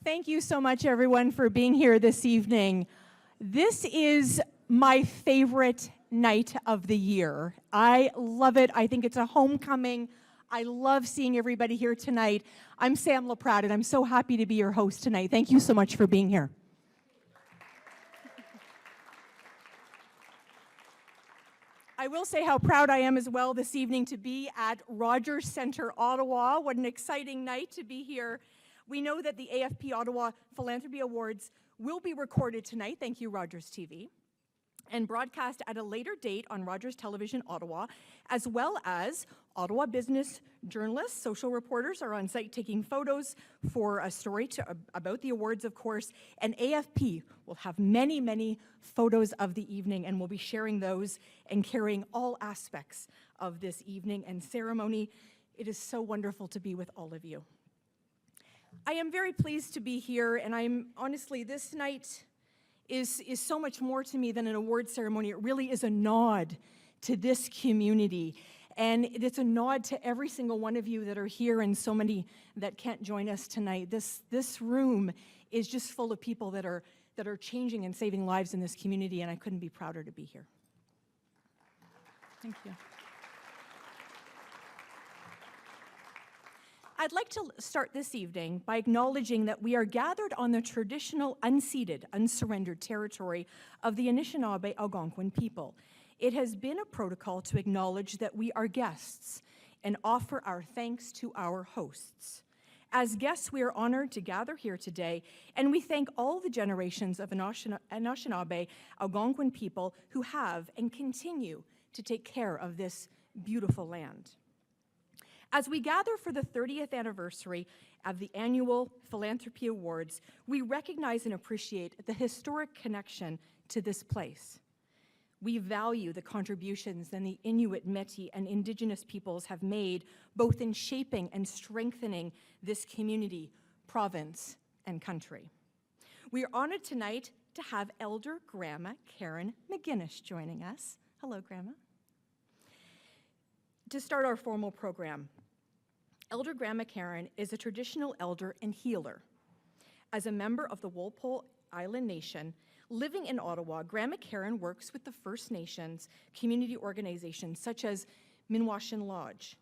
Thank you so much, everyone, for being here this evening. This is my favorite night of the year. I love it. I think it's a homecoming. I love seeing everybody here tonight. I'm Sam LaPrade, and I'm so happy to be your host tonight. Thank you so much for being here. I will say how proud I am as well this evening to be at Rogers Centre, Ottawa. What an exciting night to be here. We know that the AFP Ottawa Philanthropy Awards will be recorded tonight, thank you Rogers TV, and broadcast at a later date on Rogers Television Ottawa, as well as Ottawa business journalists, social reporters are on site taking photos for a story about the awards, of course, and AFP will have many, many photos of the evening, and we'll be sharing those and carrying all aspects of this evening and ceremony. It is so wonderful to be with all of you. I am very pleased to be here, and I'm honestly, this night is so much more to me than an award ceremony. It really is a nod to this community, and it's a nod to every single one of you that are here and so many that can't join us tonight. This room is just full of people that are changing and saving lives in this community, and I couldn't be prouder to be here. Thank you. I'd like to start this evening by acknowledging that we are gathered on the traditional unceded, unsurrendered territory of the Anishinaabe Algonquin people. It has been a protocol to acknowledge that we are guests and offer our thanks to our hosts. As guests, we are honored to gather here today, and we thank all the generations of Anishinaabe Algonquin people who have and continue to take care of this beautiful land. As we gather for the 30th anniversary of the annual Philanthropy Awards, we recognize and appreciate the historic connection to this place. We value the contributions that the Inuit, Métis, and Indigenous peoples have made, both in shaping and strengthening this community, province, and country. We are honored tonight to have Elder Grandma Karen McGinnis joining us. Hello, Grandma. To start our formal program, Elder Grandma Karen is a traditional elder and healer. As a member of the Walpole Island Nation, living in Ottawa, Grandma Karen works with the First Nations community organizations such as Minwashin Lodge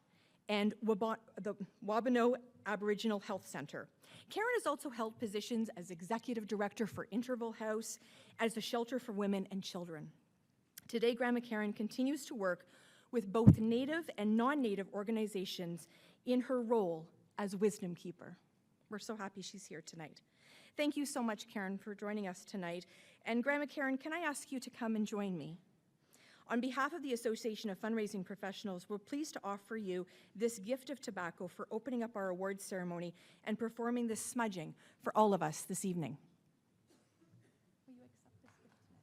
and the Wabano Aboriginal Health Center. Karen has also held positions as executive director for Interval House, as a shelter for women and children. Today, Grandma Karen continues to work with both Native and non-Native organizations in her role as wisdom keeper. We're so happy she's here tonight. Thank you so much, Karen, for joining us tonight. And Grandma Karen, can I ask you to come and join me? On behalf of the Association of Fundraising Professionals, we're pleased to offer you this gift of tobacco for opening up our awards ceremony and performing this smudging for all of us this evening. Will you accept this gift tonight?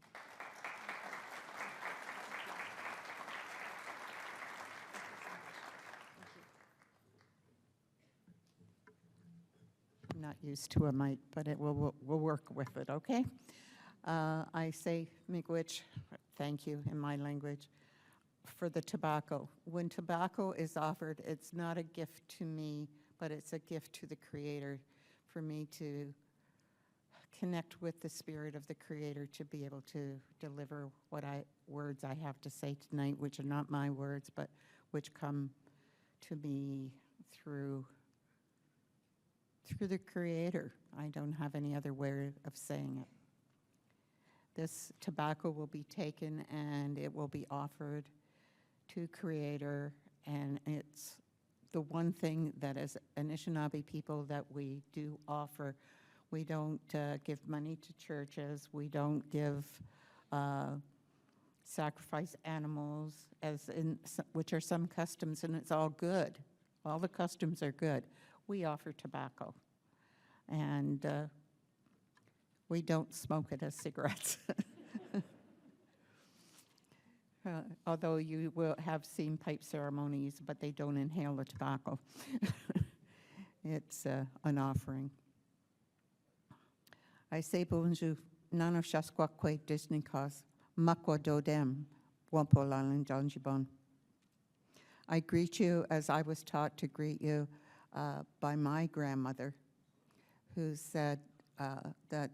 I'm not used to a mic, but we'll work with it, okay? I say miigwech, thank you in my language, for the tobacco. When tobacco is offered, it's not a gift to me, but it's a gift to the Creator, for me to connect with the spirit of the Creator, to be able to deliver words I have to say tonight, which are not my words, but which come to me through the Creator. I don't have any other way of saying it. This tobacco will be taken and it will be offered to Creator, and it's the one thing that as Anishinaabe people that we do offer. We don't give money to churches, we don't give sacrifice animals, which are some customs, and it's all good. All the customs are good. We offer tobacco, and we don't smoke it as cigarettes. Although you will have seen pipe ceremonies, but they don't inhale the tobacco. It's an offering. I say bonjour, nano shasquakwe disnikos, makwa dodem, wampolalin janjibon. I greet you as I was taught to greet you by my grandmother, who said, that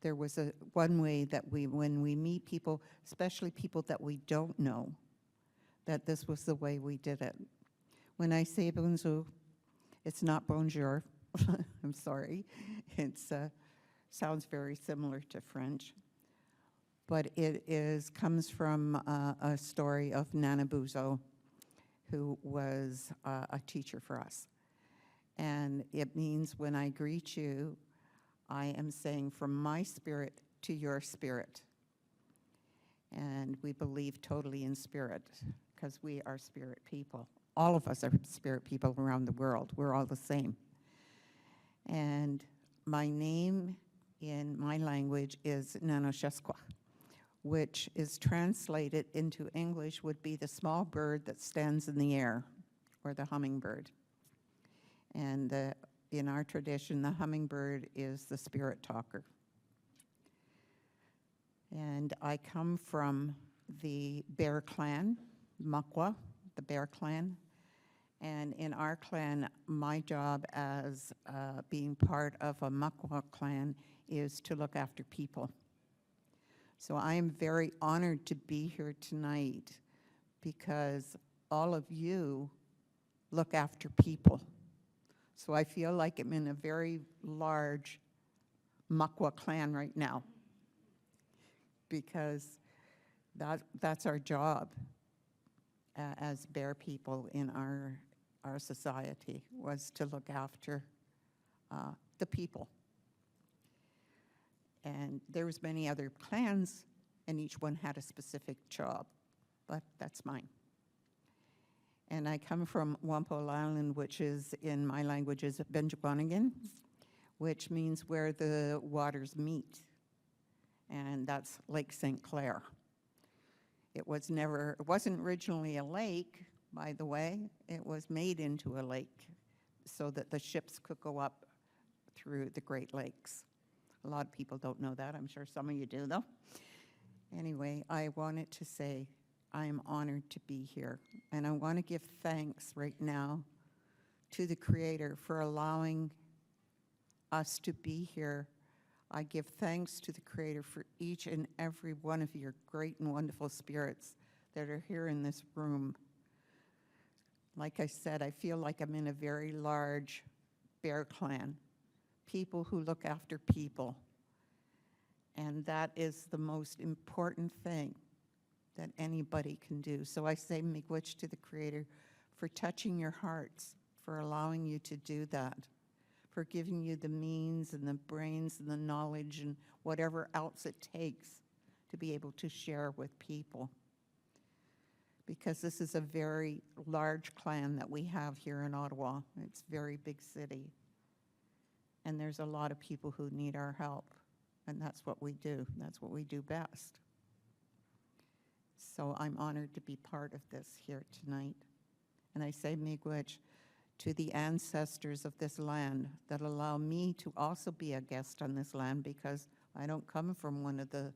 there was one way that when we meet people, especially people that we don't know, that this was the way we did it. When I say bonjour, it's not bonjour. I'm sorry. It sounds very similar to French. But it comes from a story of Nana Buzo, who was a teacher for us. And it means when I greet you, I am saying from my spirit to your spirit. And we believe totally in spirit because we are spirit people. All of us are spirit people around the world. We're all the same. And my name in my language is Nanosheskwa, which is translated into English would be the small bird that stands in the air, or the hummingbird. And in our tradition, the hummingbird is the spirit talker. And I come from the Bear clan, Makwa, the Bear clan. And in our clan, my job as being part of a Makwa clan is to look after people. So I am very honored to be here tonight because all of you look after people. So I feel like I'm in a very large Makwa clan right now because that's our job as Bear people in our society, was to look after the people. And there was many other clans, and each one had a specific job, but that's mine. And I come from Wampo Island, which is, in my language, is Benjabonigan, which means where the waters meet. And that's Lake St. Clair. It wasn't originally a lake, by the way. It was made into a lake so that the ships could go up through the Great Lakes. A lot of people don't know that. I'm sure some of you do, though. Anyway, I wanted to say I am honored to be here. And I want to give thanks right now to the Creator for allowing us to be here. I give thanks to the Creator for each and every one of your great and wonderful spirits that are here in this room. Like I said, I feel like I'm in a very large Bear clan. People who look after people. And that is the most important thing that anybody can do. So I say miigwech to the Creator for touching your hearts, for allowing you to do that, for giving you the means and the brains and the knowledge and whatever else it takes to be able to share with people. Because this is a very large clan that we have here in Ottawa. It's a very big city. And there's a lot of people who need our help. And that's what we do. That's what we do best. So I'm honored to be part of this here tonight. And I say miigwech to the ancestors of this land that allow me to also be a guest on this land, because I don't come from one of the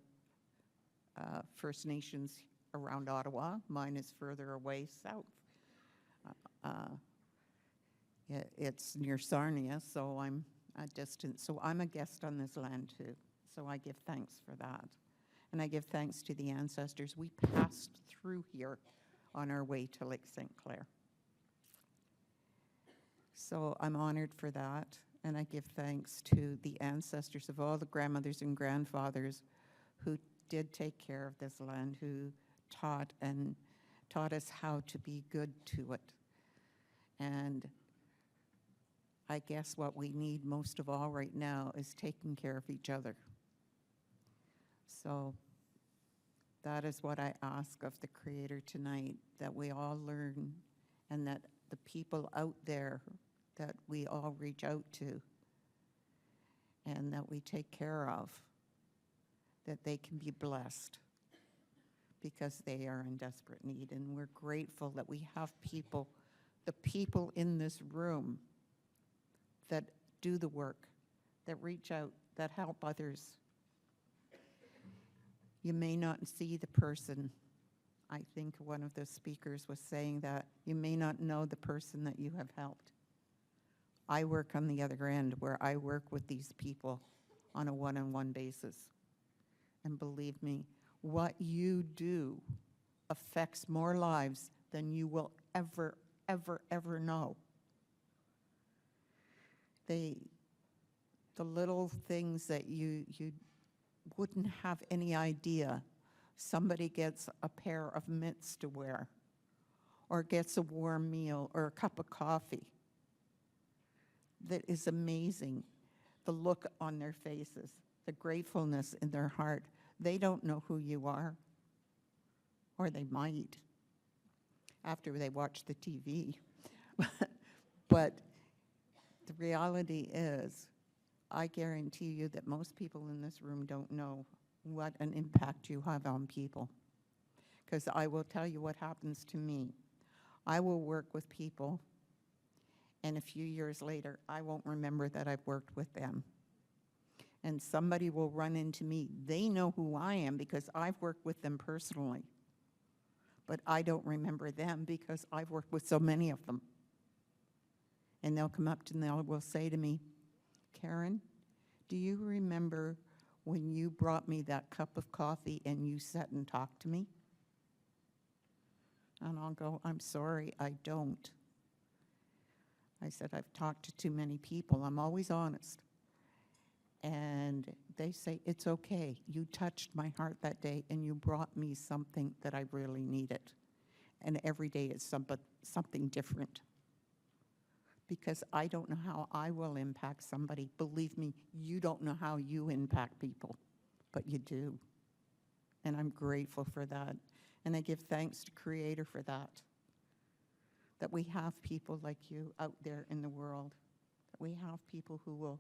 First Nations around Ottawa. Mine is further away south. It's near Sarnia, so I'm a distance. So I'm a guest on this land too. So I give thanks for that. And I give thanks to the ancestors. We passed through here on our way to Lake St. Clair. So I'm honored for that. And I give thanks to the ancestors of all the grandmothers and grandfathers who did take care of this land, who taught us how to be good to it. And I guess what we need most of all right now is taking care of each other. So that is what I ask of the Creator tonight, that we all learn, and that the people out there that we all reach out to and that we take care of, that they can be blessed, because they are in desperate need. And we're grateful that we have people, the people in this room, that do the work, that reach out, that help others. You may not see the person. I think one of the speakers was saying that you may not know the person that you have helped. I work on the other end, where I work with these people on a one-on-one basis. And believe me, what you do affects more lives than you will ever, ever, ever know. The little things that you wouldn't have any idea. Somebody gets a pair of mitts to wear, or gets a warm meal, or a cup of coffee. That is amazing. The look on their faces, the gratefulness in their heart. They don't know who you are, or they might after they watch the TV. But the reality is, I guarantee you that most people in this room don't know what an impact you have on people. Because I will tell you what happens to me. I will work with people, and a few years later, I won't remember that I've worked with them. And somebody will run into me. They know who I am because I've worked with them personally. But I don't remember them because I've worked with so many of them. And they'll come up to me and they will say to me, Karen, do you remember when you brought me that cup of coffee and you sat and talked to me? And I'll go, I'm sorry, I don't. I said, I've talked to too many people. I'm always honest. And they say, it's okay. You touched my heart that day and you brought me something that I really needed. And every day it's something different. Because I don't know how I will impact somebody. Believe me, you don't know how you impact people, but you do. And I'm grateful for that. And I give thanks to Creator for that we have people like you out there in the world, that we have people who will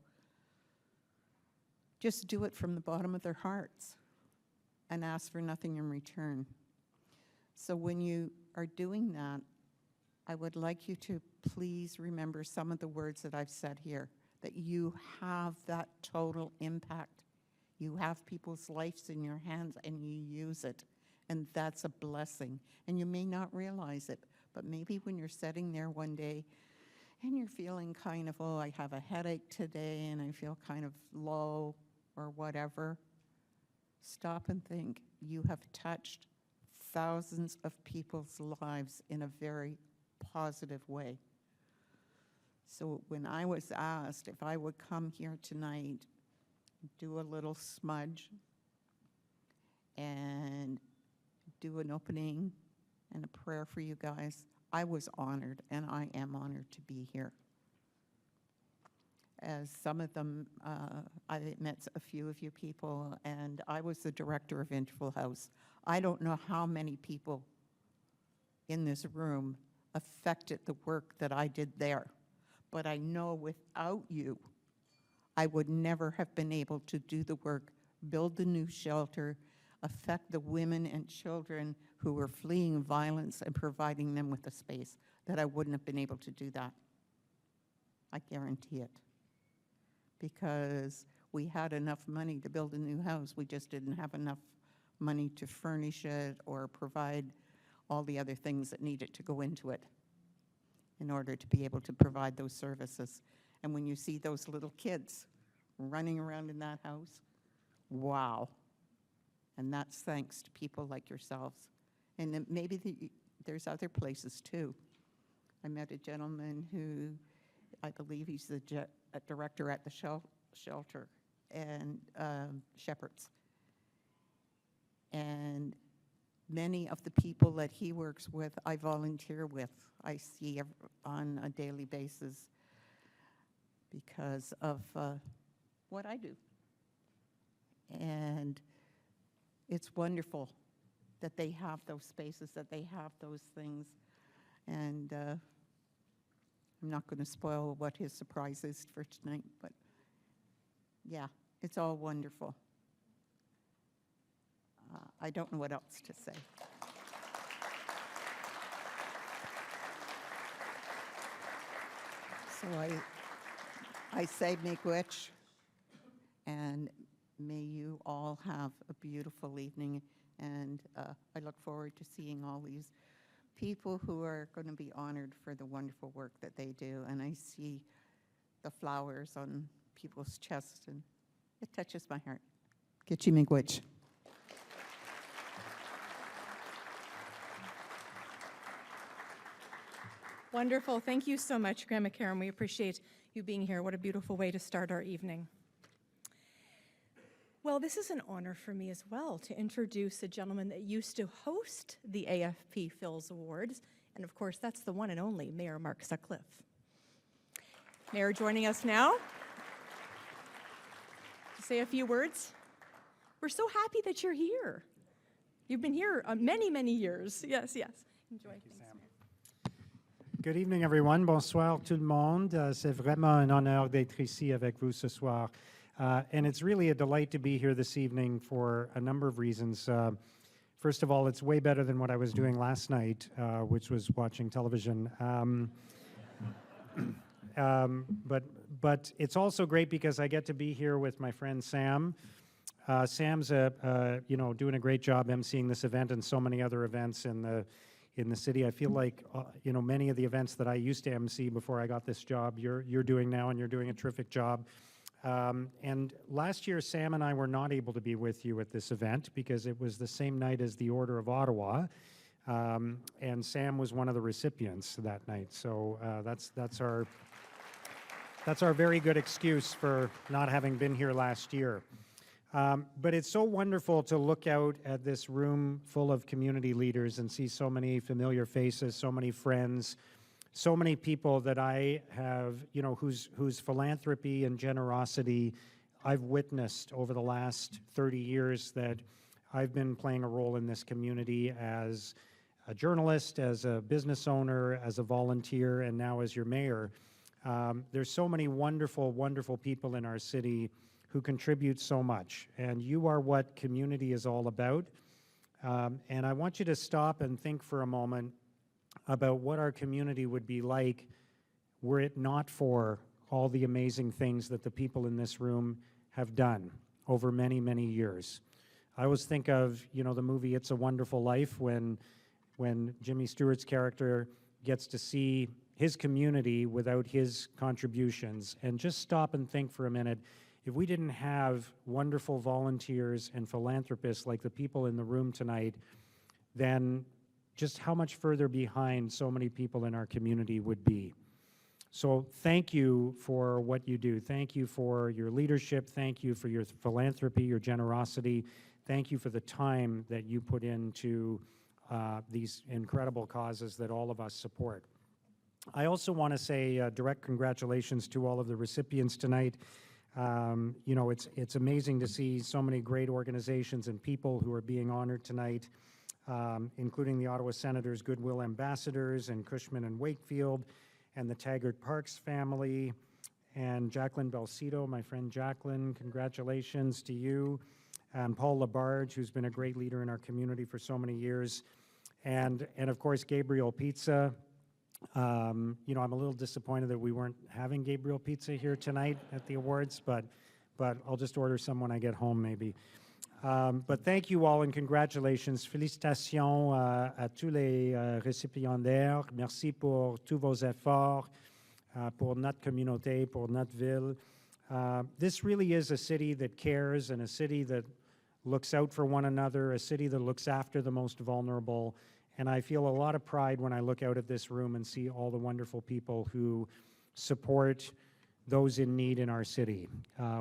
just do it from the bottom of their hearts and ask for nothing in return. So when you are doing that, I would like you to please remember some of the words that I've said here, that you have that total impact. You have people's lives in your hands and you use it, and that's a blessing. And you may not realize it, but maybe when you're sitting there one day and you're feeling kind of, oh, I have a headache today and I feel kind of low or whatever, stop and think, you have touched thousands of people's lives in a very positive way. So when I was asked if I would come here tonight, do a little smudge and do an opening and a prayer for you guys, I was honored, and I am honored to be here. As some of them, I met a few of you people, and I was the director of Interval House. I don't know how many people in this room affected the work that I did there, but I know without you, I would never have been able to do the work, build the new shelter, affect the women and children who were fleeing violence and providing them with a space, that I wouldn't have been able to do that. I guarantee it. Because we had enough money to build a new house, we just didn't have enough money to furnish it or provide all the other things that needed to go into it in order to be able to provide those services. And when you see those little kids running around in that house, wow. And that's thanks to people like yourselves. And then maybe there's other places too. I met a gentleman who, I believe he's the director at the shelter and Shepherds. And many of the people that he works with, I volunteer with. I see on a daily basis because of what I do. And it's wonderful that they have those spaces, that they have those things. And I'm not going to spoil what his surprise is for tonight, but yeah, it's all wonderful. I don't know what else to say. So I say miigwech, and may you all have a beautiful evening, and I look forward to seeing all these people who are going to be honored for the wonderful work that they do. And I see the flowers on people's chests, and It touches my heart. Gitchi Miigwech. Wonderful. Thank you so much, Grandma Karen. We appreciate you being here. What a beautiful way to start our evening. Well, this is an honor for me as well to introduce a gentleman that used to host the AFP Phils Awards. And of course, that's the one and only Mayor Mark Sutcliffe. Mayor joining us now to say a few words. We're so happy that you're here. You've been here many, many years. Yes, yes. Enjoy. Thank you, Sam. Good evening, everyone. Bonsoir, tout le monde. C'est vraiment un honneur d'être ici avec vous ce soir. And it's really a delight to be here this evening for a number of reasons. First of all, it's way better than what I was doing last night, which was watching television. But it's also great because I get to be here with my friend Sam. Sam's doing a great job emceeing this event and so many other events in the city. I feel like many of the events that I used to MC before I got this job, you're doing now, and you're doing a terrific job. And last year, Sam and I were not able to be with you at this event because it was the same night as the Order of Ottawa, and Sam was one of the recipients that night. So that's our very good excuse for not having been here last year. But it's so wonderful to look out at this room full of community leaders and see so many familiar faces, so many friends, so many people that I have, whose philanthropy and generosity I've witnessed over the last 30 years that I've been playing a role in this community as a journalist, as a business owner, as a volunteer, and now as your mayor. There's so many wonderful, wonderful people in our city who contribute so much, and you are what community is all about. And I want you to stop and think for a moment about what our community would be like were it not for all the amazing things that the people in this room have done over many, many years. I always think of, the movie It's a Wonderful Life when Jimmy Stewart's character gets to see his community without his contributions. And just stop and think for a minute, if we didn't have wonderful volunteers and philanthropists like the people in the room tonight, then just how much further behind so many people in our community would be. So thank you for what you do. Thank you for your leadership. Thank you for your philanthropy, your generosity. Thank you for the time that you put into these incredible causes that all of us support. I also want to say direct congratulations to all of the recipients tonight. It's amazing to see so many great organizations and people who are being honored tonight, including the Ottawa Senators Goodwill Ambassadors and Cushman and Wakefield and the Taggart Parks family and Jacqueline Belcito, my friend Jacqueline, congratulations to you, and Paul Labarge, who's been a great leader in our community for so many years, and of course Gabriel Pizza. I'm a little disappointed that we weren't having Gabriel Pizza here tonight at the awards, but I'll just order some when I get home maybe. But thank you all and congratulations. Félicitations à tous les récipiendaires. Merci pour tous vos efforts, pour notre communauté, pour notre ville. This really is a city that cares and a city that looks out for one another, a city that looks after the most vulnerable. And I feel a lot of pride when I look out at this room and see all the wonderful people who support those in need in our city.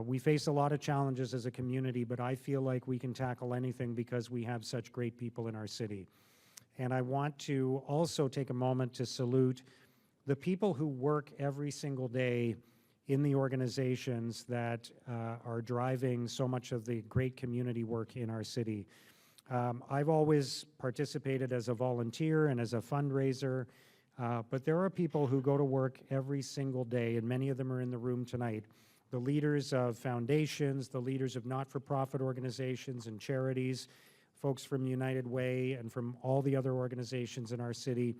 We face a lot of challenges as a community, but I feel like we can tackle anything because we have such great people in our city. And I want to also take a moment to salute the people who work every single day in the organizations that are driving so much of the great community work in our city. I've always participated as a volunteer and as a fundraiser, but there are people who go to work every single day, and many of them are in the room tonight. The leaders of foundations, the leaders of not-for-profit organizations and charities, folks from United Way and from all the other organizations in our city.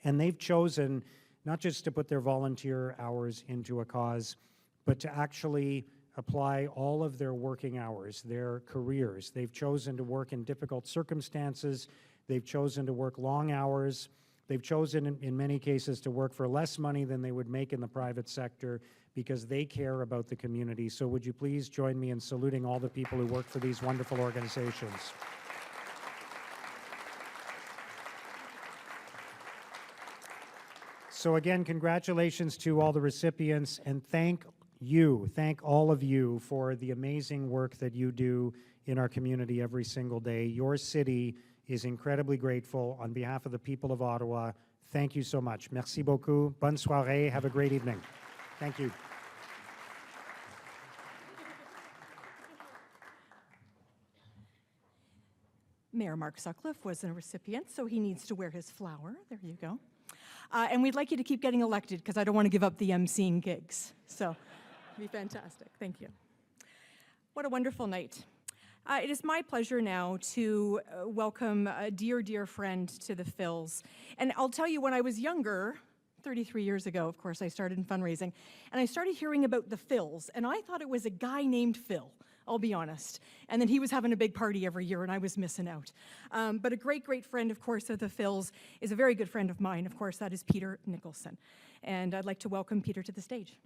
And they've chosen not just to put their volunteer hours into a cause, but to actually apply all of their working hours, their careers. They've chosen to work in difficult circumstances. They've chosen to work long hours. They've chosen, in many cases, to work for less money than they would make in the private sector because they care about the community. So would you please join me in saluting all the people who work for these wonderful organizations? So again, congratulations to all the recipients, and thank all of you for the amazing work that you do in our community every single day. Your city is incredibly grateful. On behalf of the people of Ottawa, thank you so much. Merci beaucoup. Bonne soirée. Have a great evening. Thank you. Mayor Mark Sutcliffe was a recipient, so he needs to wear his flower. There you go. And we'd like you to keep getting elected because I don't want to give up the emceeing gigs. So it'd be fantastic. Thank you. What a wonderful night. It is my pleasure now to welcome a dear, dear friend to the Phils. And I'll tell you, when I was younger, 33 years ago, of course, I started in fundraising, and I started hearing about the Phils, and I thought it was a guy named Phil, I'll be honest. And then he was having a big party every year, and I was missing out. But a great, great friend, of course, of the Phils is a very good friend of mine. Of course, that is Peter Nicholson. And I'd like to welcome Peter to the stage.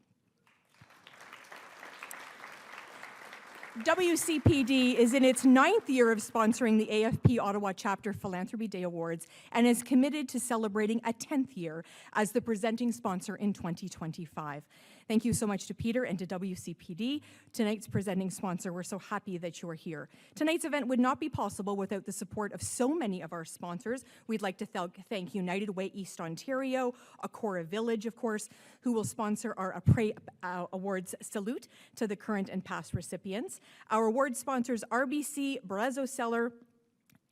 WCPD is in its 9th year of sponsoring the AFP Ottawa Chapter Philanthropy Day Awards and is committed to celebrating a 10th year as the presenting sponsor in 2025. Thank you so much to Peter and to WCPD, tonight's presenting sponsor. We're so happy that you are here. Tonight's event would not be possible without the support of so many of our sponsors. We'd like to thank United Way East Ontario, Acora Village, of course, who will sponsor our Après Awards salute to the current and past recipients. Our award sponsors, RBC, Brazo Cellar,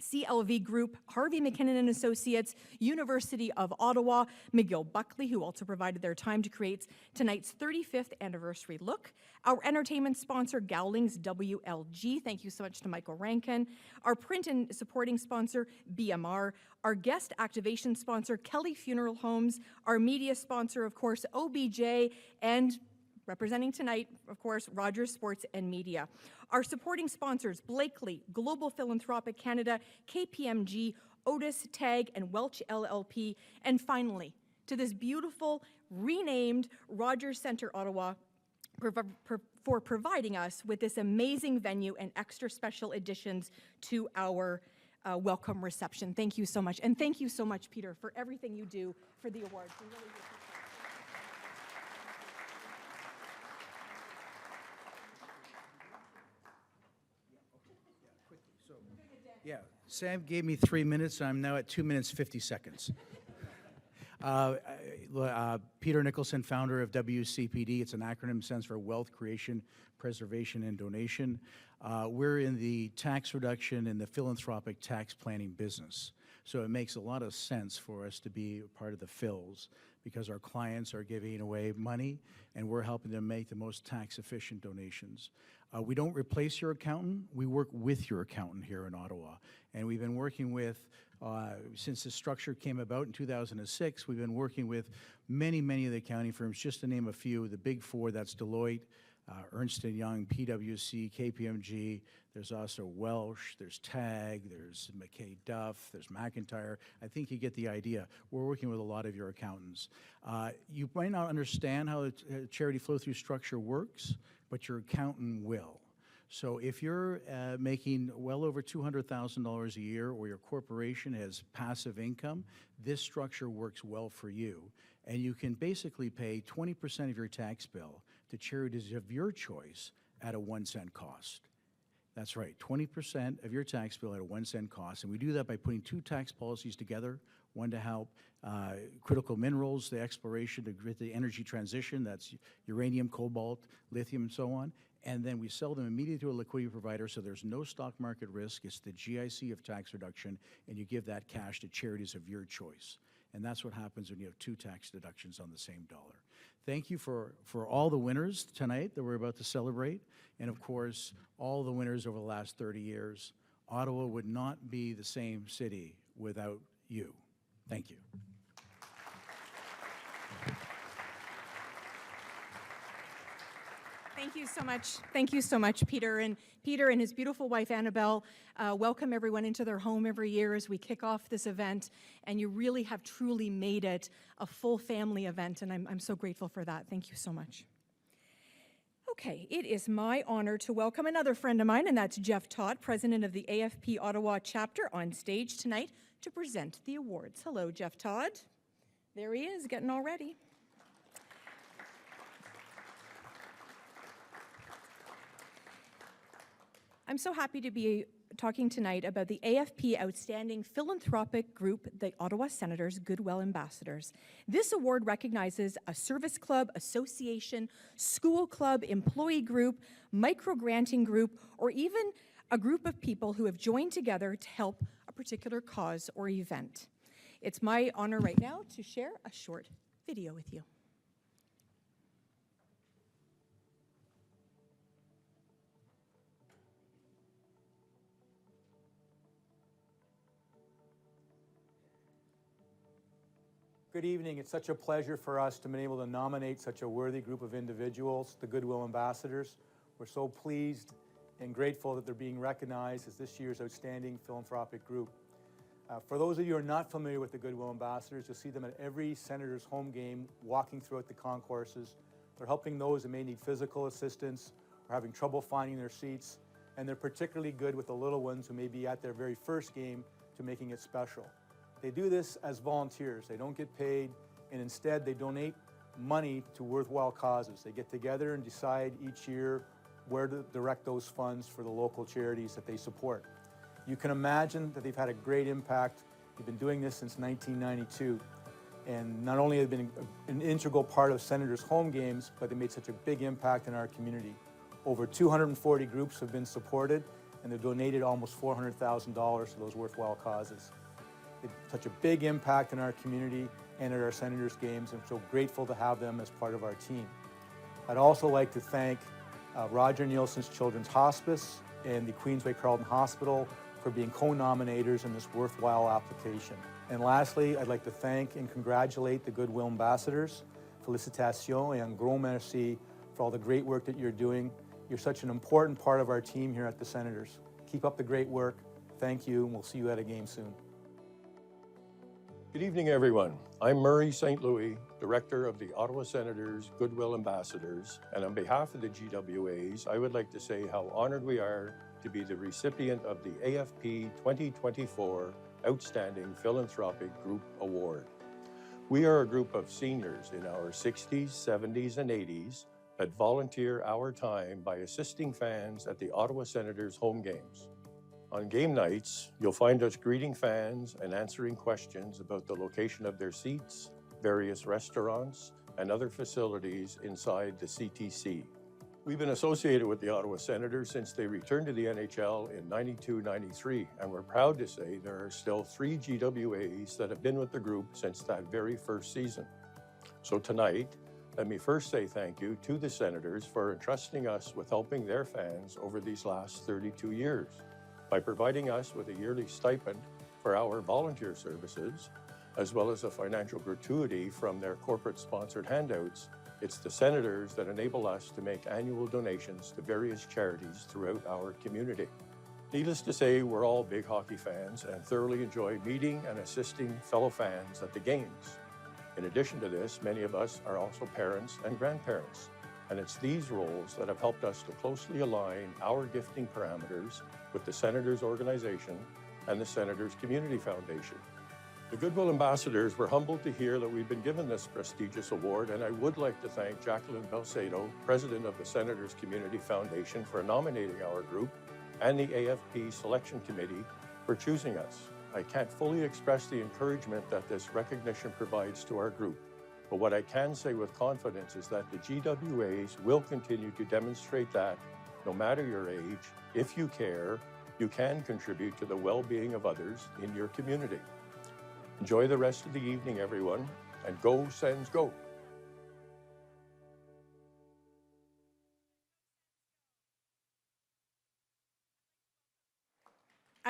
CLV Group, Harvey McKinnon and Associates, University of Ottawa, McGill Buckley, who also provided their time to create tonight's 35th anniversary look. Our entertainment sponsor, Gowlings WLG. Thank you so much to Michael Rankin. Our print and supporting sponsor, BMR. Our guest activation sponsor, Kelly Funeral Homes. Our media sponsor, of course, OBJ, and representing tonight, of course, Rogers Sports and Media. Our supporting sponsors, Blakely, Global Philanthropic Canada, KPMG, Otis, TAG, and Welch LLP. And finally, to this beautiful, renamed Rogers Centre Ottawa for providing us with this amazing venue and extra special additions to our welcome reception. Thank you so much. And thank you so much, Peter, for everything you do for the awards. We really appreciate it. Yeah, Sam gave me 3 minutes, and I'm now at 2 minutes, 50 seconds. Peter Nicholson, founder of WCPD. It's an acronym, stands for Wealth Creation, Preservation, and Donation. We're in the tax reduction and the philanthropic tax planning business. So it makes a lot of sense for us to be part of the Phils because our clients are giving away money, and we're helping them make the most tax-efficient donations. We don't replace your accountant. We work with your accountant here in Ottawa. And we've been working with, since the structure came about in 2006, we've been working with many, many of the accounting firms, just to name a few, the big four, that's Deloitte, Ernst & Young, PwC, KPMG. There's also Welsh, there's TAG, there's McKay Duff, there's McIntyre. I think you get the idea. We're working with a lot of your accountants. You might not understand how the charity flow-through structure works, but your accountant will. So if you're making well over $200,000 a year, or your corporation has passive income, this structure works well for you. And you can basically pay 20% of your tax bill to charities of your choice at a 1 cent cost. That's right, 20% of your tax bill at a 1 cent cost. And we do that by putting two tax policies together, one to help critical minerals, the exploration to get the energy transition, that's uranium, cobalt, lithium, and so on. And then we sell them immediately to a liquidity provider, so there's no stock market risk. It's the GIC of tax reduction, and you give that cash to charities of your choice. And that's what happens when you have two tax deductions on the same dollar. Thank you for all the winners tonight that we're about to celebrate, and of course, all the winners over the last 30 years. Ottawa would not be the same city without you. Thank you. Thank you so much. Thank you so much, Peter. And Peter and his beautiful wife, Annabelle, welcome everyone into their home every year as we kick off this event. And you really have truly made it a full family event, and I'm so grateful for that. Thank you so much. Okay, it is my honor to welcome another friend of mine, and that's Jeff Todd, president of the AFP Ottawa chapter, on stage tonight to present the awards. Hello, Jeff Todd. There he is, getting all ready. I'm so happy to be talking tonight about the AFP Outstanding Philanthropic Group, the Ottawa Senators Goodwill Ambassadors. This award recognizes a service club, association, school club, employee group, micro-granting group, or even a group of people who have joined together to help a particular cause or event. It's my honor right now to share a short video with you. Good evening. It's such a pleasure for us to be able to nominate such a worthy group of individuals, the Goodwill Ambassadors. We're so pleased and grateful that they're being recognized as this year's Outstanding Philanthropic Group. For those of you who are not familiar with the Goodwill Ambassadors, you'll see them at every Senator's home game, walking throughout the concourses. They're helping those that may need physical assistance or having trouble finding their seats, and they're particularly good with the little ones who may be at their very first game to making it special. They do this as volunteers. They don't get paid, and instead they donate money to worthwhile causes. They get together and decide each year where to direct those funds for the local charities that they support. You can imagine that they've had a great impact. They've been doing this since 1992, and not only have they been an integral part of Senators' home games, but they made such a big impact in our community. Over 240 groups have been supported, and they've donated almost $400,000 to those worthwhile causes. It's such a big impact in our community and at our Senators games. I'm so grateful to have them as part of our team. I'd also like to thank Roger Nielsen's Children's Hospice and the Queensway Carleton Hospital for being co-nominators in this worthwhile application. And lastly, I'd like to thank and congratulate the Goodwill Ambassadors. Félicitations et un grand merci for all the great work that you're doing. You're such an important part of our team here at the Senators. Keep up the great work. Thank you, and we'll see you at a game soon. Good evening, everyone. I'm Murray St. Louis, Director of the Ottawa Senators Goodwill Ambassadors, and on behalf of the GWAs, I would like to say how honored we are to be the recipient of the AFP 2024 Outstanding Philanthropic Group Award. We are a group of seniors in our 60s, 70s, and 80s that volunteer our time by assisting fans at the Ottawa Senators home games. On game nights, you'll find us greeting fans and answering questions about the location of their seats, various restaurants, and other facilities inside the CTC. We've been associated with the Ottawa Senators since they returned to the NHL in '92-93, and we're proud to say there are still 3 GWAs that have been with the group since that very first season. So tonight, let me first say thank you to the Senators for entrusting us with helping their fans over these last 32 years. By providing us with a yearly stipend for our volunteer services, as well as a financial gratuity from their corporate-sponsored handouts, it's the Senators that enable us to make annual donations to various charities throughout our community. Needless to say, we're all big hockey fans and thoroughly enjoy meeting and assisting fellow fans at the games. In addition to this, many of us are also parents and grandparents, and it's these roles that have helped us to closely align our gifting parameters with the Senators organization and the Senators Community Foundation. The Goodwill Ambassadors were humbled to hear that we've been given this prestigious award, and I would like to thank Jacqueline Belcedo, President of the Senators Community Foundation, for nominating our group, and the AFP Selection Committee for choosing us. I can't fully express the encouragement that this recognition provides to our group, but what I can say with confidence is that the GWAs will continue to demonstrate that, no matter your age, if you care, you can contribute to the well-being of others in your community. Enjoy the rest of the evening, everyone, and go Sens go!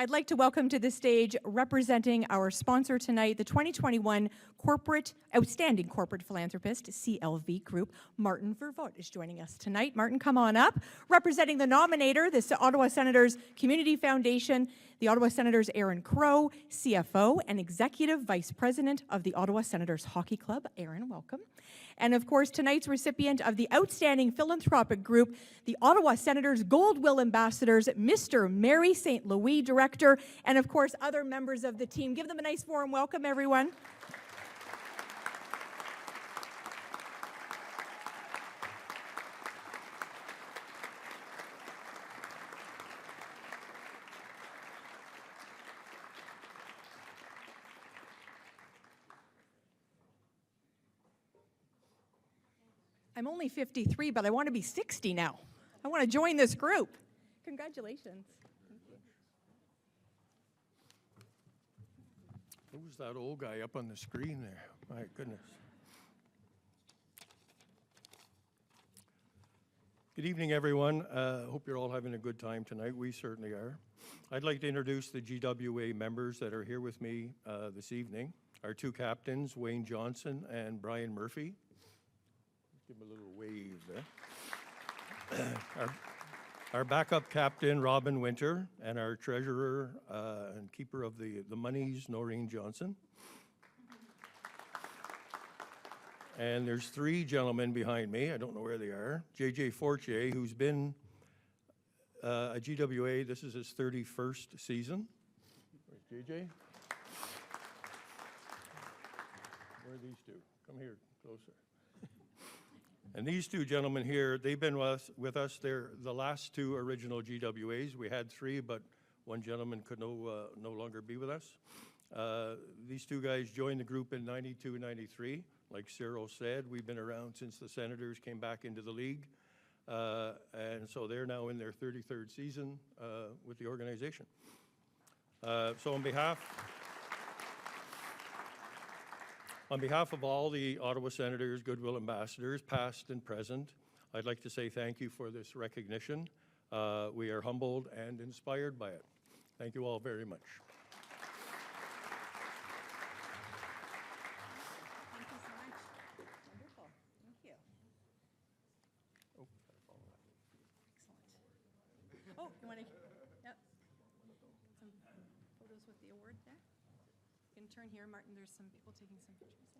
I'd like to welcome to the stage, representing our sponsor tonight, the 2021 Outstanding Corporate Philanthropist, CLV Group. Martin Vervoort is joining us tonight. Martin, come on up. Representing the nominator, the Ottawa Senators Community Foundation, the Ottawa Senators Aaron Crow, CFO and Executive Vice President of the Ottawa Senators Hockey Club. Aaron, welcome. And of course, tonight's recipient of the Outstanding Philanthropic Group, the Ottawa Senators Goldwill Ambassadors, Mr. Mary St. Louis, Director, and of course, other members of the team. Give them a nice warm welcome, everyone. I'm only 53, but I want to be 60 now. I want to join this group. Congratulations. Who's that old guy up on the screen there? My goodness. Good evening, everyone. Hope you're all having a good time tonight. We certainly are. I'd like to introduce the GWA members that are here with me this evening. Our two captains, Wayne Johnson and Brian Murphy. Give him a little wave there. Our backup captain, Robin Winter, and our treasurer and keeper of the monies, Noreen Johnson. And there's three gentlemen behind me. I don't know where they are. JJ Fortier, who's been a GWA. This is his 31st season. Where's JJ? Where are these two? Come here, closer. And these two gentlemen here, they've been with us. They're the last two original GWAs. We had three, but one gentleman could no longer be with us. These two guys joined the group in 92, 93. Like Cyril said, we've been around since the Senators came back into the league. And so they're now in their 33rd season with the organization. So on behalf of all the Ottawa Senators, Goodwill Ambassadors, past and present, I'd like to say thank you for this recognition. We are humbled and inspired by it. Thank you all very much. Thank you so much. Wonderful. Thank you. Excellent. Oh, you want to? Yep. Some photos with the award there. You can turn here, Martin. There's some people taking some pictures there.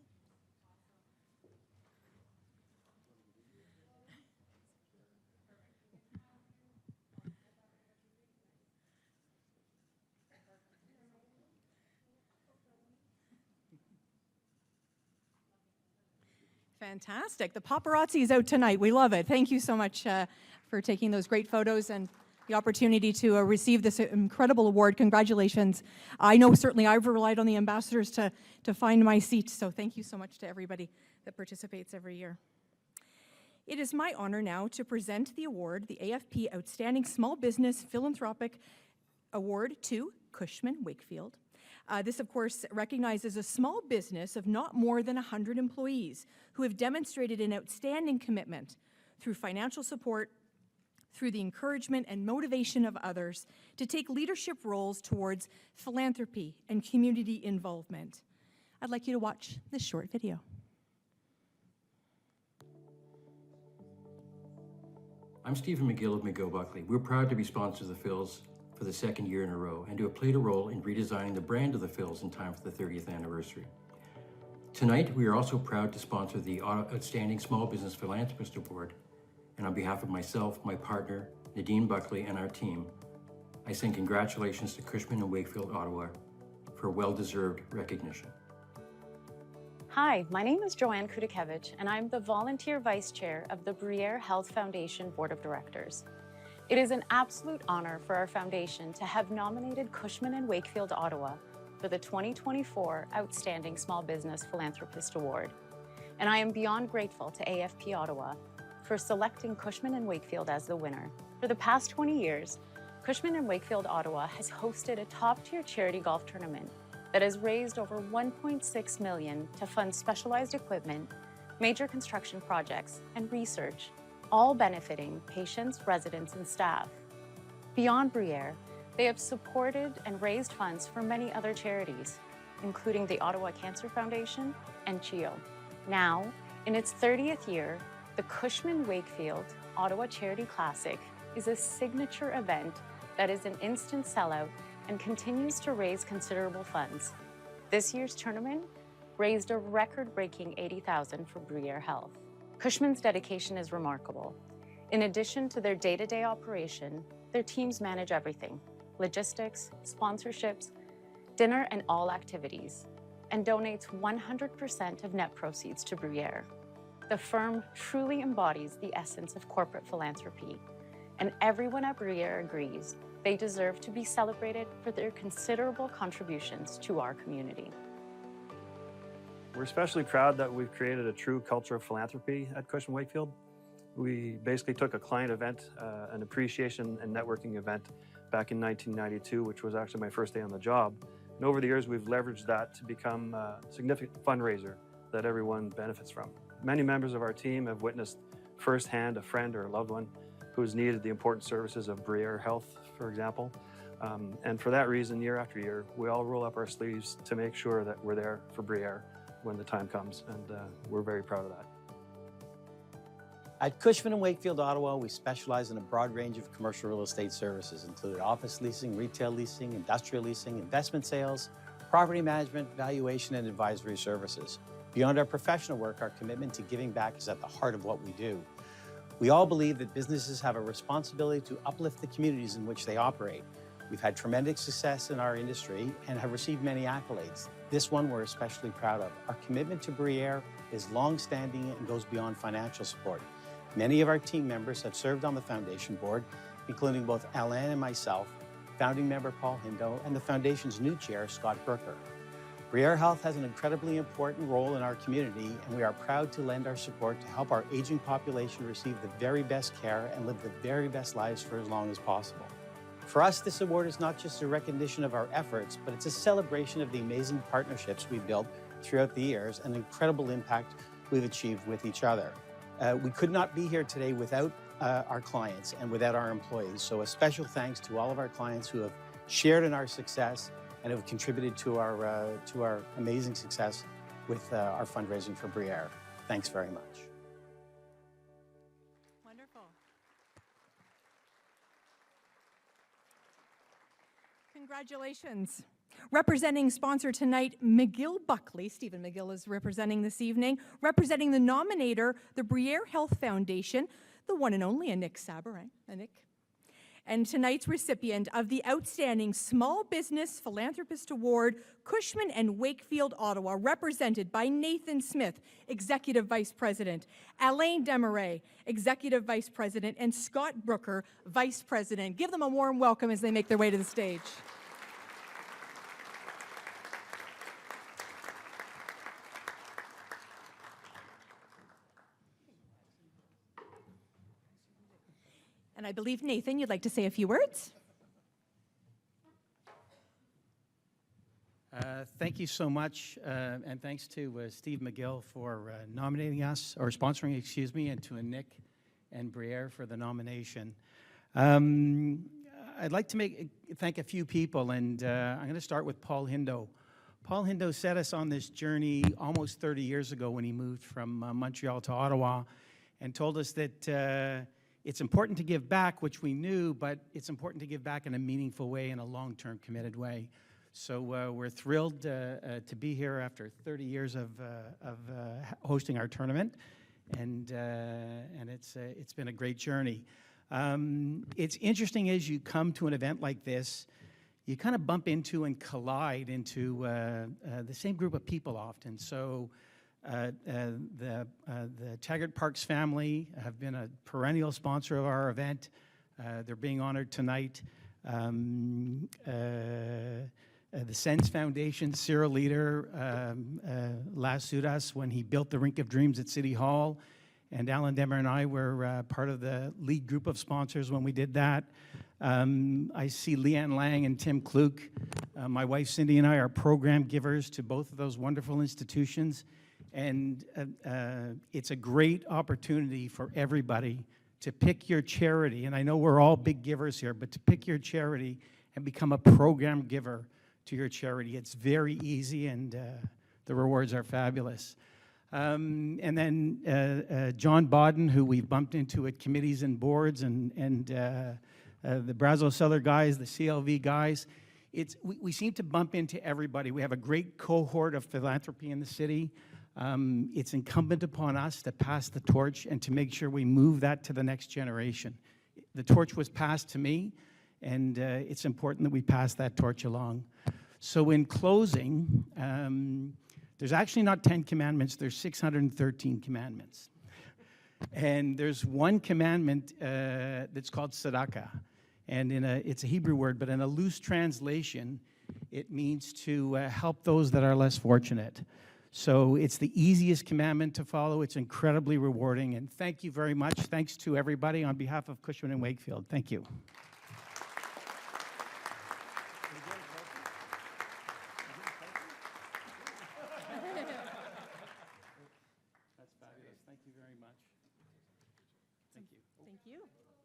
Fantastic. The paparazzi is out tonight. We love it. Thank you so much for taking those great photos and the opportunity to receive this incredible award. Congratulations. I know certainly I've relied on the ambassadors to find my seat, so thank you so much to everybody that participates every year. It is my honor now to present the award, the AFP Outstanding Small Business Philanthropic Award to Cushman Wakefield. This, of course, recognizes a small business of not more than 100 employees who have demonstrated an outstanding commitment through financial support, through the encouragement and motivation of others to take leadership roles towards philanthropy and community involvement. I'd like you to watch this short video. I'm Stephen McGill of McGill Buckley. We're proud to be sponsors of the Phils for the second year in a row and to have played a role in redesigning the brand of the Phils in time for the 30th anniversary. Tonight, we are also proud to sponsor the Outstanding Small Business Philanthropist Award. And on behalf of myself, my partner, Nadine Buckley, and our team, I send congratulations to Cushman and Wakefield, Ottawa, for well-deserved recognition. Hi, my name is Joanne Kudakevich, and I'm the Volunteer Vice Chair of the Briere Health Foundation Board of Directors. It is an absolute honor for our foundation to have nominated Cushman and Wakefield, Ottawa, for the 2024 Outstanding Small Business Philanthropist Award. And I am beyond grateful to AFP Ottawa for selecting Cushman and Wakefield as the winner. For the past 20 years, Cushman and Wakefield, Ottawa has hosted a top-tier charity golf tournament that has raised over $1.6 million to fund specialized equipment, major construction projects, and research, all benefiting patients, residents, and staff. Beyond Briere, They have supported and raised funds for many other charities, including the Ottawa Cancer Foundation and CHEO. Now, in its 30th year, the Cushman Wakefield Ottawa Charity Classic is a signature event that is an instant sellout and continues to raise considerable funds. This year's tournament raised a record-breaking $80,000 for Bruyere Health. Cushman's dedication is remarkable. In addition to their day-to-day operation, their teams manage everything: logistics, sponsorships, dinner, and all activities, and donates 100% of net proceeds to Bruyere. The firm truly embodies the essence of corporate philanthropy, and everyone at Bruyere agrees they deserve to be celebrated for their considerable contributions to our community. We're especially proud that we've created a true culture of philanthropy at Cushman Wakefield. We basically took a client event, an appreciation and networking event back in 1992, which was actually my first day on the job. And over the years, we've leveraged that to become a significant fundraiser that everyone benefits from. Many members of our team have witnessed firsthand a friend or a loved one who's needed the important services of Bruyere Health, for example. And for that reason, year after year, we all roll up our sleeves to make sure that we're there for Bruyere when the time comes, and we're very proud of that. At Cushman & Wakefield, Ottawa, we specialize in a broad range of commercial real estate services, including office leasing, retail leasing, industrial leasing, investment sales, property management, valuation, and advisory services. Beyond our professional work, our commitment to giving back is at the heart of what we do. We all believe that businesses have a responsibility to uplift the communities in which they operate. We've had tremendous success in our industry and have received many accolades. This one we're especially proud of. Our commitment to Bruyere is long-standing and goes beyond financial support. Many of our team members have served on the foundation board, including both Alain and myself, founding member Paul Hindo, and the foundation's new chair, Scott Brooker. Bruyere Health has an incredibly important role in our community, and we are proud to lend our support to help our aging population receive the very best care and live the very best lives for as long as possible. For us, this award is not just a recognition of our efforts, but it's a celebration of the amazing partnerships we've built throughout the years and the incredible impact we've achieved with each other. We could not be here today without our clients and without our employees. So a special thanks to all of our clients who have shared in our success and have contributed to our amazing success with our fundraising for Bruyere. Thanks very much. Wonderful. Congratulations. Representing sponsor tonight, McGill Buckley. Stephen McGill is representing this evening. Representing the nominator, the Bruyere Health Foundation, the one and only Anik Sabarin. Anik. And tonight's recipient of the Outstanding Small Business Philanthropist Award, Cushman & Wakefield, Ottawa, represented by Nathan Smith, Executive Vice President, Alain Desmarais, Executive Vice President, and Scott Brooker, Vice President. Give them a warm welcome as they make their way to the stage. And I believe, Nathan, you'd like to say a few words? Thank you so much, and thanks to Steve McGill for nominating us, or sponsoring, excuse me, and to Anik and Bruyere for the nomination. I'd like to thank a few people, and I'm going to start with Paul Hindo. Paul Hindo set us on this journey almost 30 years ago when he moved from Montreal to Ottawa, and told us that it's important to give back, which we knew, but it's important to give back in a meaningful way, in a long-term committed way. So we're thrilled to be here after 30 years of hosting our tournament, and it's been a great journey. It's interesting as you come to an event like this, you kind of bump into and collide into the same group of people often. So the Taggart Parks family have been a perennial sponsor of our event. They're being honored tonight. The Sens Foundation, Cyril Leader, last sued us when he built the Rink of Dreams at City Hall, and Alan Demmer and I were part of the lead group of sponsors when we did that. I see Leanne Lang and Tim Kluk. My wife Cindy and I are program givers to both of those wonderful institutions. And it's a great opportunity for everybody to pick your charity. And I know we're all big givers here, but to pick your charity and become a program giver to your charity. It's very easy, and the rewards are fabulous. And then John Bodden, who we've bumped into at committees and boards, and the Brazo Cellar guys, the CLV guys. We seem to bump into everybody. We have a great cohort of philanthropy in the city. It's incumbent upon us to pass the torch and to make sure we move that to the next generation. The torch was passed to me, and it's important that we pass that torch along. So in closing, there's actually not 10 commandments, there's 613 commandments. And there's one commandment that's called tzedakah. And it's a Hebrew word, but in a loose translation, it means to help those that are less fortunate. So it's the easiest commandment to follow. It's incredibly rewarding. And thank you very much. Thanks to everybody on behalf of Cushman & Wakefield. Thank you. That's fabulous. Thank you very much. Thank you. Thank you.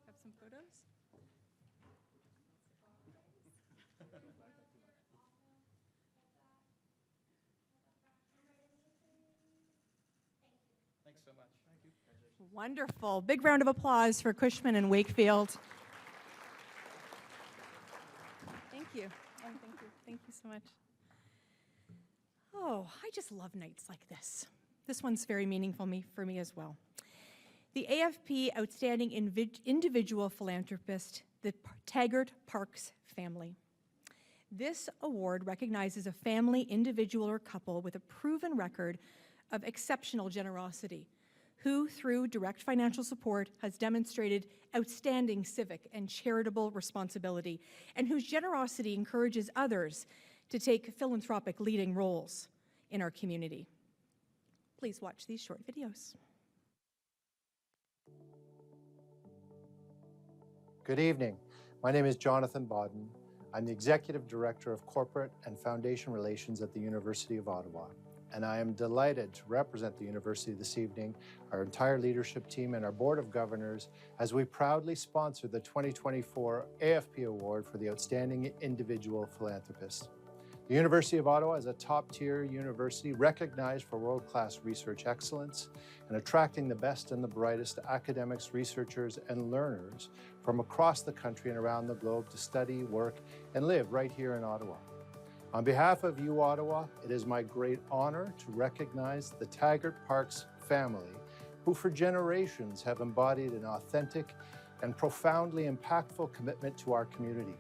Have some photos? Thanks so much. Thank you. Wonderful. Big round of applause for Cushman & Wakefield. Thank you. Oh, thank you. Thank you so much. Oh, I just love nights like this. This one's very meaningful for me as well. The AFP Outstanding Individual Philanthropist, the Taggart Parks family. This award recognizes a family, individual, or couple with a proven record of exceptional generosity, who, through direct financial support, has demonstrated outstanding civic and charitable responsibility, and whose generosity encourages others to take philanthropic leading roles in our community. Please watch these short videos. Good evening. My name is Jonathan Bodden. I'm the Executive Director of Corporate and Foundation Relations at the University of Ottawa, and I am delighted to represent the university this evening, our entire leadership team and our Board of Governors, as we proudly sponsor the 2024 AFP Award for the Outstanding Individual Philanthropist. The University of Ottawa is a top-tier university recognized for world-class research excellence and attracting the best and the brightest academics, researchers, and learners from across the country and around the globe to study, work, and live right here in Ottawa. On behalf of U Ottawa, it is my great honor to recognize the Taggart Parks family, who for generations have embodied an authentic and profoundly impactful commitment to our community.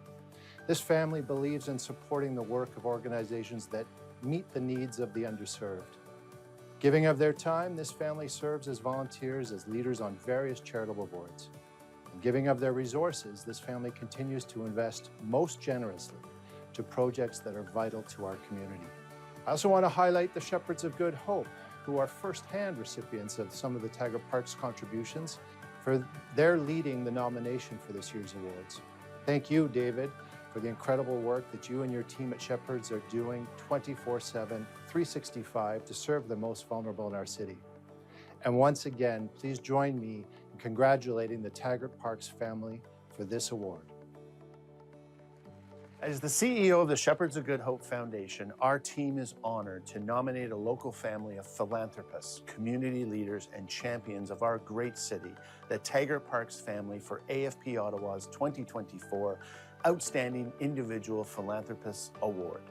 This family believes in supporting the work of organizations that meet the needs of the underserved. Giving of their time, this family serves as volunteers, as leaders on various charitable boards. And giving of their resources, this family continues to invest most generously to projects that are vital to our community. I also want to highlight the Shepherds of Good Hope, who are first-hand recipients of some of the Taggart Parks contributions, for their leading the nomination for this year's awards. Thank you, David, for the incredible work that you and your team at Shepherds are doing 24/7, 365 to serve the most vulnerable in our city. And once again, please join me in congratulating the Taggart Parks family for this award. As the CEO of the Shepherds of Good Hope Foundation, our team is honored to nominate a local family of philanthropists, community leaders, and champions of our great city, the Taggart Parks family, for AFP Ottawa's 2024 Outstanding Individual Philanthropist Award.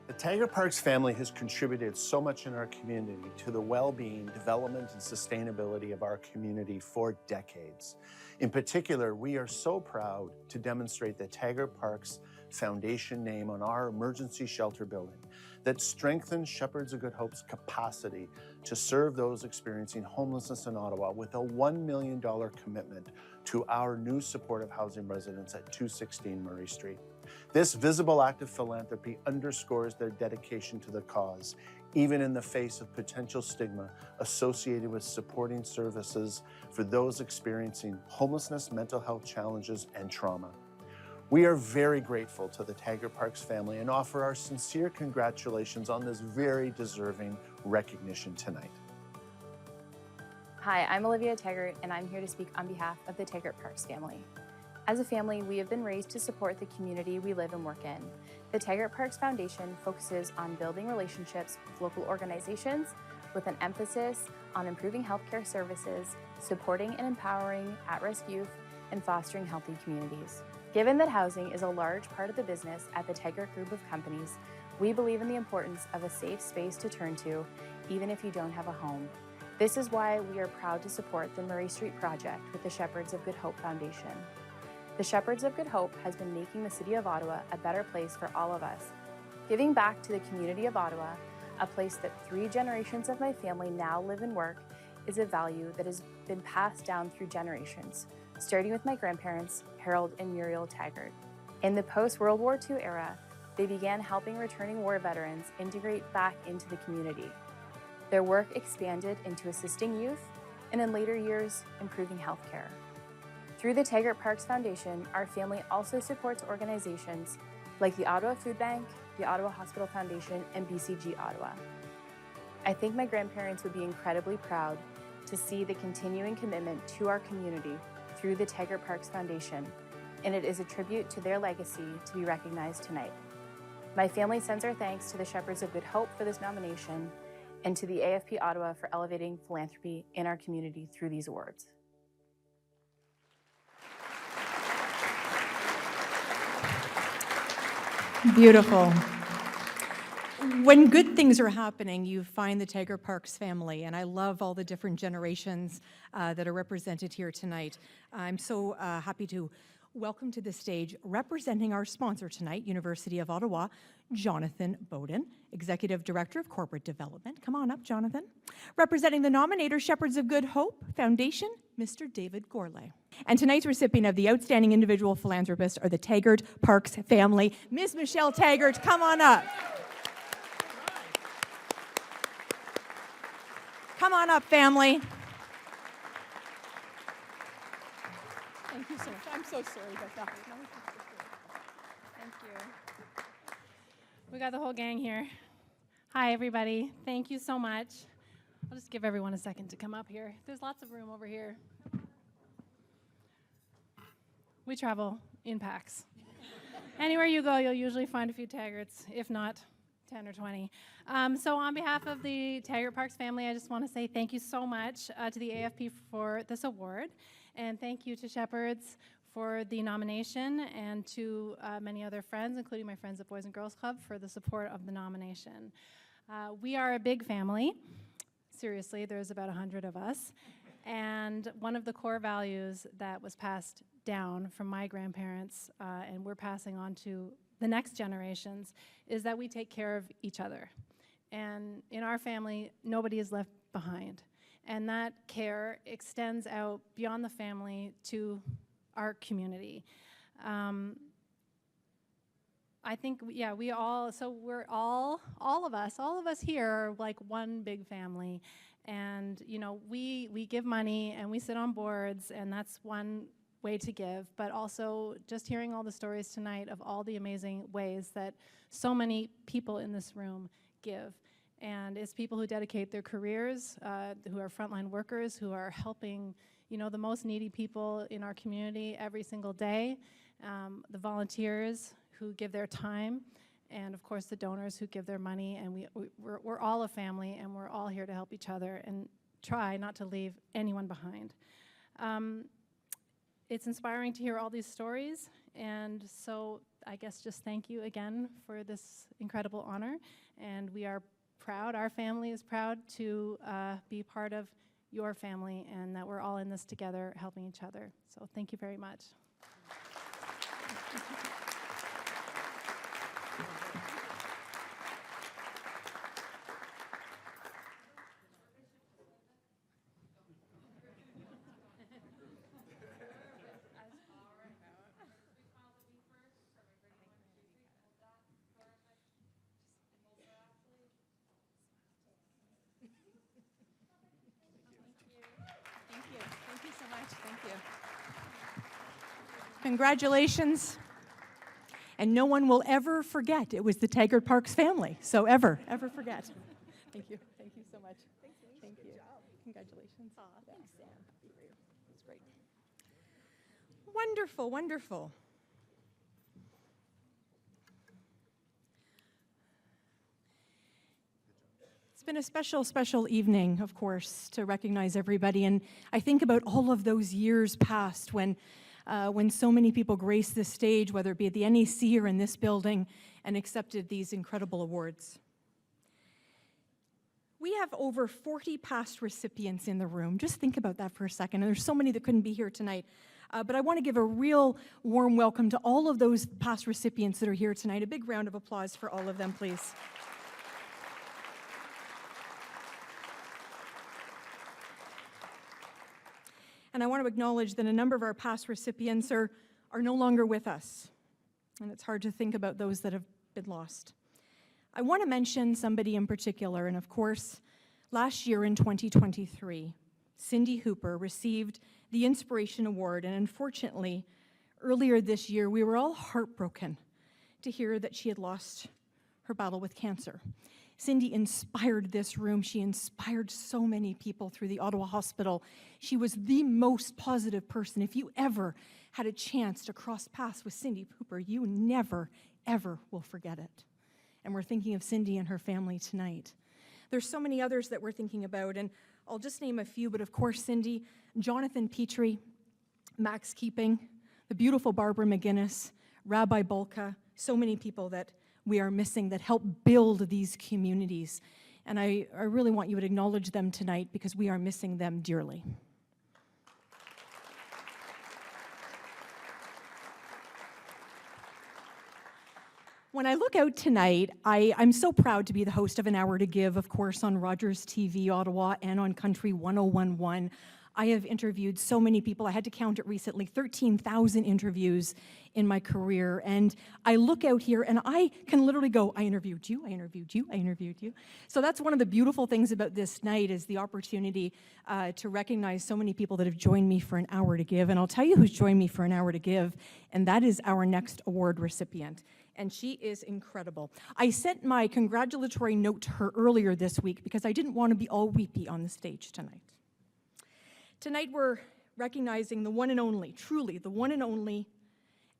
The Taggart Parks family has contributed so much in our community to the well-being, development, and sustainability of our community for decades. In particular, we are so proud to demonstrate the Taggart Parks Foundation name on our emergency shelter building that strengthens Shepherds of Good Hope's capacity to serve those experiencing homelessness in Ottawa with a $1 million commitment to our new supportive housing residents at 216 Murray Street. This visible act of philanthropy underscores their dedication to the cause, even in the face of potential stigma associated with supporting services for those experiencing homelessness, mental health challenges, and trauma. We are very grateful to the Taggart Parks family and offer our sincere congratulations on this very deserving recognition tonight. Hi, I'm Olivia Taggart, and I'm here to speak on behalf of the Taggart Parks family. As a family, we have been raised to support the community we live and work in. The Taggart Parks Foundation focuses on building relationships with local organizations with an emphasis on improving healthcare services, supporting and empowering at-risk youth, and fostering healthy communities. Given that housing is a large part of the business at the Taggart Group of companies, we believe in the importance of a safe space to turn to, even if you don't have a home. This is why we are proud to support the Murray Street Project with the Shepherds of Good Hope Foundation. The Shepherds of Good Hope has been making the City of Ottawa a better place for all of us. Giving back to the community of Ottawa, a place that 3 generations of my family now live and work, is a value that has been passed down through generations, starting with my grandparents, Harold and Muriel Taggart. In the post-World War II era, they began helping returning war veterans integrate back into the community. Their work expanded into assisting youth, and in later years, improving healthcare. Through the Taggart Parks Foundation, our family also supports organizations like the Ottawa Food Bank, the Ottawa Hospital Foundation, and BCG Ottawa. I think my grandparents would be incredibly proud to see the continuing commitment to our community through the Taggart Parks Foundation, and it is a tribute to their legacy to be recognized tonight. My family sends our thanks to the Shepherds of Good Hope for this nomination, and to the AFP Ottawa for elevating philanthropy in our community through these awards. Beautiful. When good things are happening, you find the Taggart Parks family, and I love all the different generations that are represented here tonight. I'm so happy to welcome to the stage, representing our sponsor tonight, University of Ottawa, Jonathan Bowden, Executive Director of Corporate Development. Come on up, Jonathan. Representing the nominator, Shepherds of Good Hope Foundation, Mr. David Gourlay. And tonight's recipient of the Outstanding Individual Philanthropist are the Taggart Parks family. Ms. Michelle Taggart, come on up. Come on up, family. Thank you so much. I'm so sorry about that. Thank you. We got the whole gang here. Hi, everybody. Thank you so much. I'll just give everyone a second to come up here. There's lots of room over here. We travel in packs. Anywhere you go, you'll usually find a few Taggarts, if not 10 or 20. So on behalf of the Taggart Parks family, I just want to say thank you so much to the AFP for this award. And thank you to Shepherds for the nomination, and to many other friends, including my friends at Boys and Girls Club, for the support of the nomination. We are a big family. Seriously, there's about 100 of us. And one of the core values that was passed down from my grandparents, and we're passing on to the next generations, is that we take care of each other. And in our family, nobody is left behind. And that care extends out beyond the family to our community. I think, yeah, we're all of us here are like one big family. And, you know, we give money and we sit on boards, and that's one way to give, but also just hearing all the stories tonight of all the amazing ways that so many people in this room give. And it's people who dedicate their careers, who are frontline workers, who are helping, you know, the most needy people in our community every single day, the volunteers who give their time, and of course the donors who give their money. And we're all a family, and we're all here to help each other and try not to leave anyone behind. It's inspiring to hear all these stories, and so I guess just thank you again for this incredible honor. And we are proud, our family is proud to be part of your family, and that we're all in this together helping each other. So thank you very much. Congratulations. And no one will ever forget it was the Taggart Parks family. So ever forget. Thank you. Thank you so much. Thank you. Congratulations. Thanks, Sam. Happy for you. That's great. Wonderful, wonderful. It's been a special, special evening, of course, to recognize everybody. And I think about all of those years past when so many people graced this stage, whether it be at the NEC or in this building, and accepted these incredible awards. We have over 40 past recipients in the room. Just think about that for a second. And there's so many that couldn't be here tonight. But I want to give a real warm welcome to all of those past recipients that are here tonight. A big round of applause for all of them, please. And I want to acknowledge that a number of our past recipients are no longer with us. And it's hard to think about those that have been lost. I want to mention somebody in particular, and of course, last year in 2023, Cindy Hooper received the Inspiration Award, and unfortunately, earlier this year, we were all heartbroken to hear that she had lost her battle with cancer. Cindy inspired this room. She inspired so many people through the Ottawa Hospital. She was the most positive person. If you ever had a chance to cross paths with Cindy Hooper, you never, ever will forget it. And we're thinking of Cindy and her family tonight. There's so many others that we're thinking about, and I'll just name a few, but of course, Cindy, Jonathan Petrie, Max Keeping, the beautiful Barbara McGinnis, Rabbi Bulka, so many people that we are missing that help build these communities. And I really want you to acknowledge them tonight because we are missing them dearly. When I look out tonight, I'm so proud to be the host of An Hour to Give, of course, on Rogers TV Ottawa and on Country 101.1. I have interviewed so many people. I had to count it recently, 13,000 interviews in my career. And I look out here and I can literally go, I interviewed you, I interviewed you, I interviewed you. So that's one of the beautiful things about this night is the opportunity to recognize so many people that have joined me for An Hour to Give. And I'll tell you who's joined me for An Hour to Give, and that is our next award recipient. And she is incredible. I sent my congratulatory note to her earlier this week because I didn't want to be all weepy on the stage tonight. Tonight we're recognizing the one and only, truly the one and only,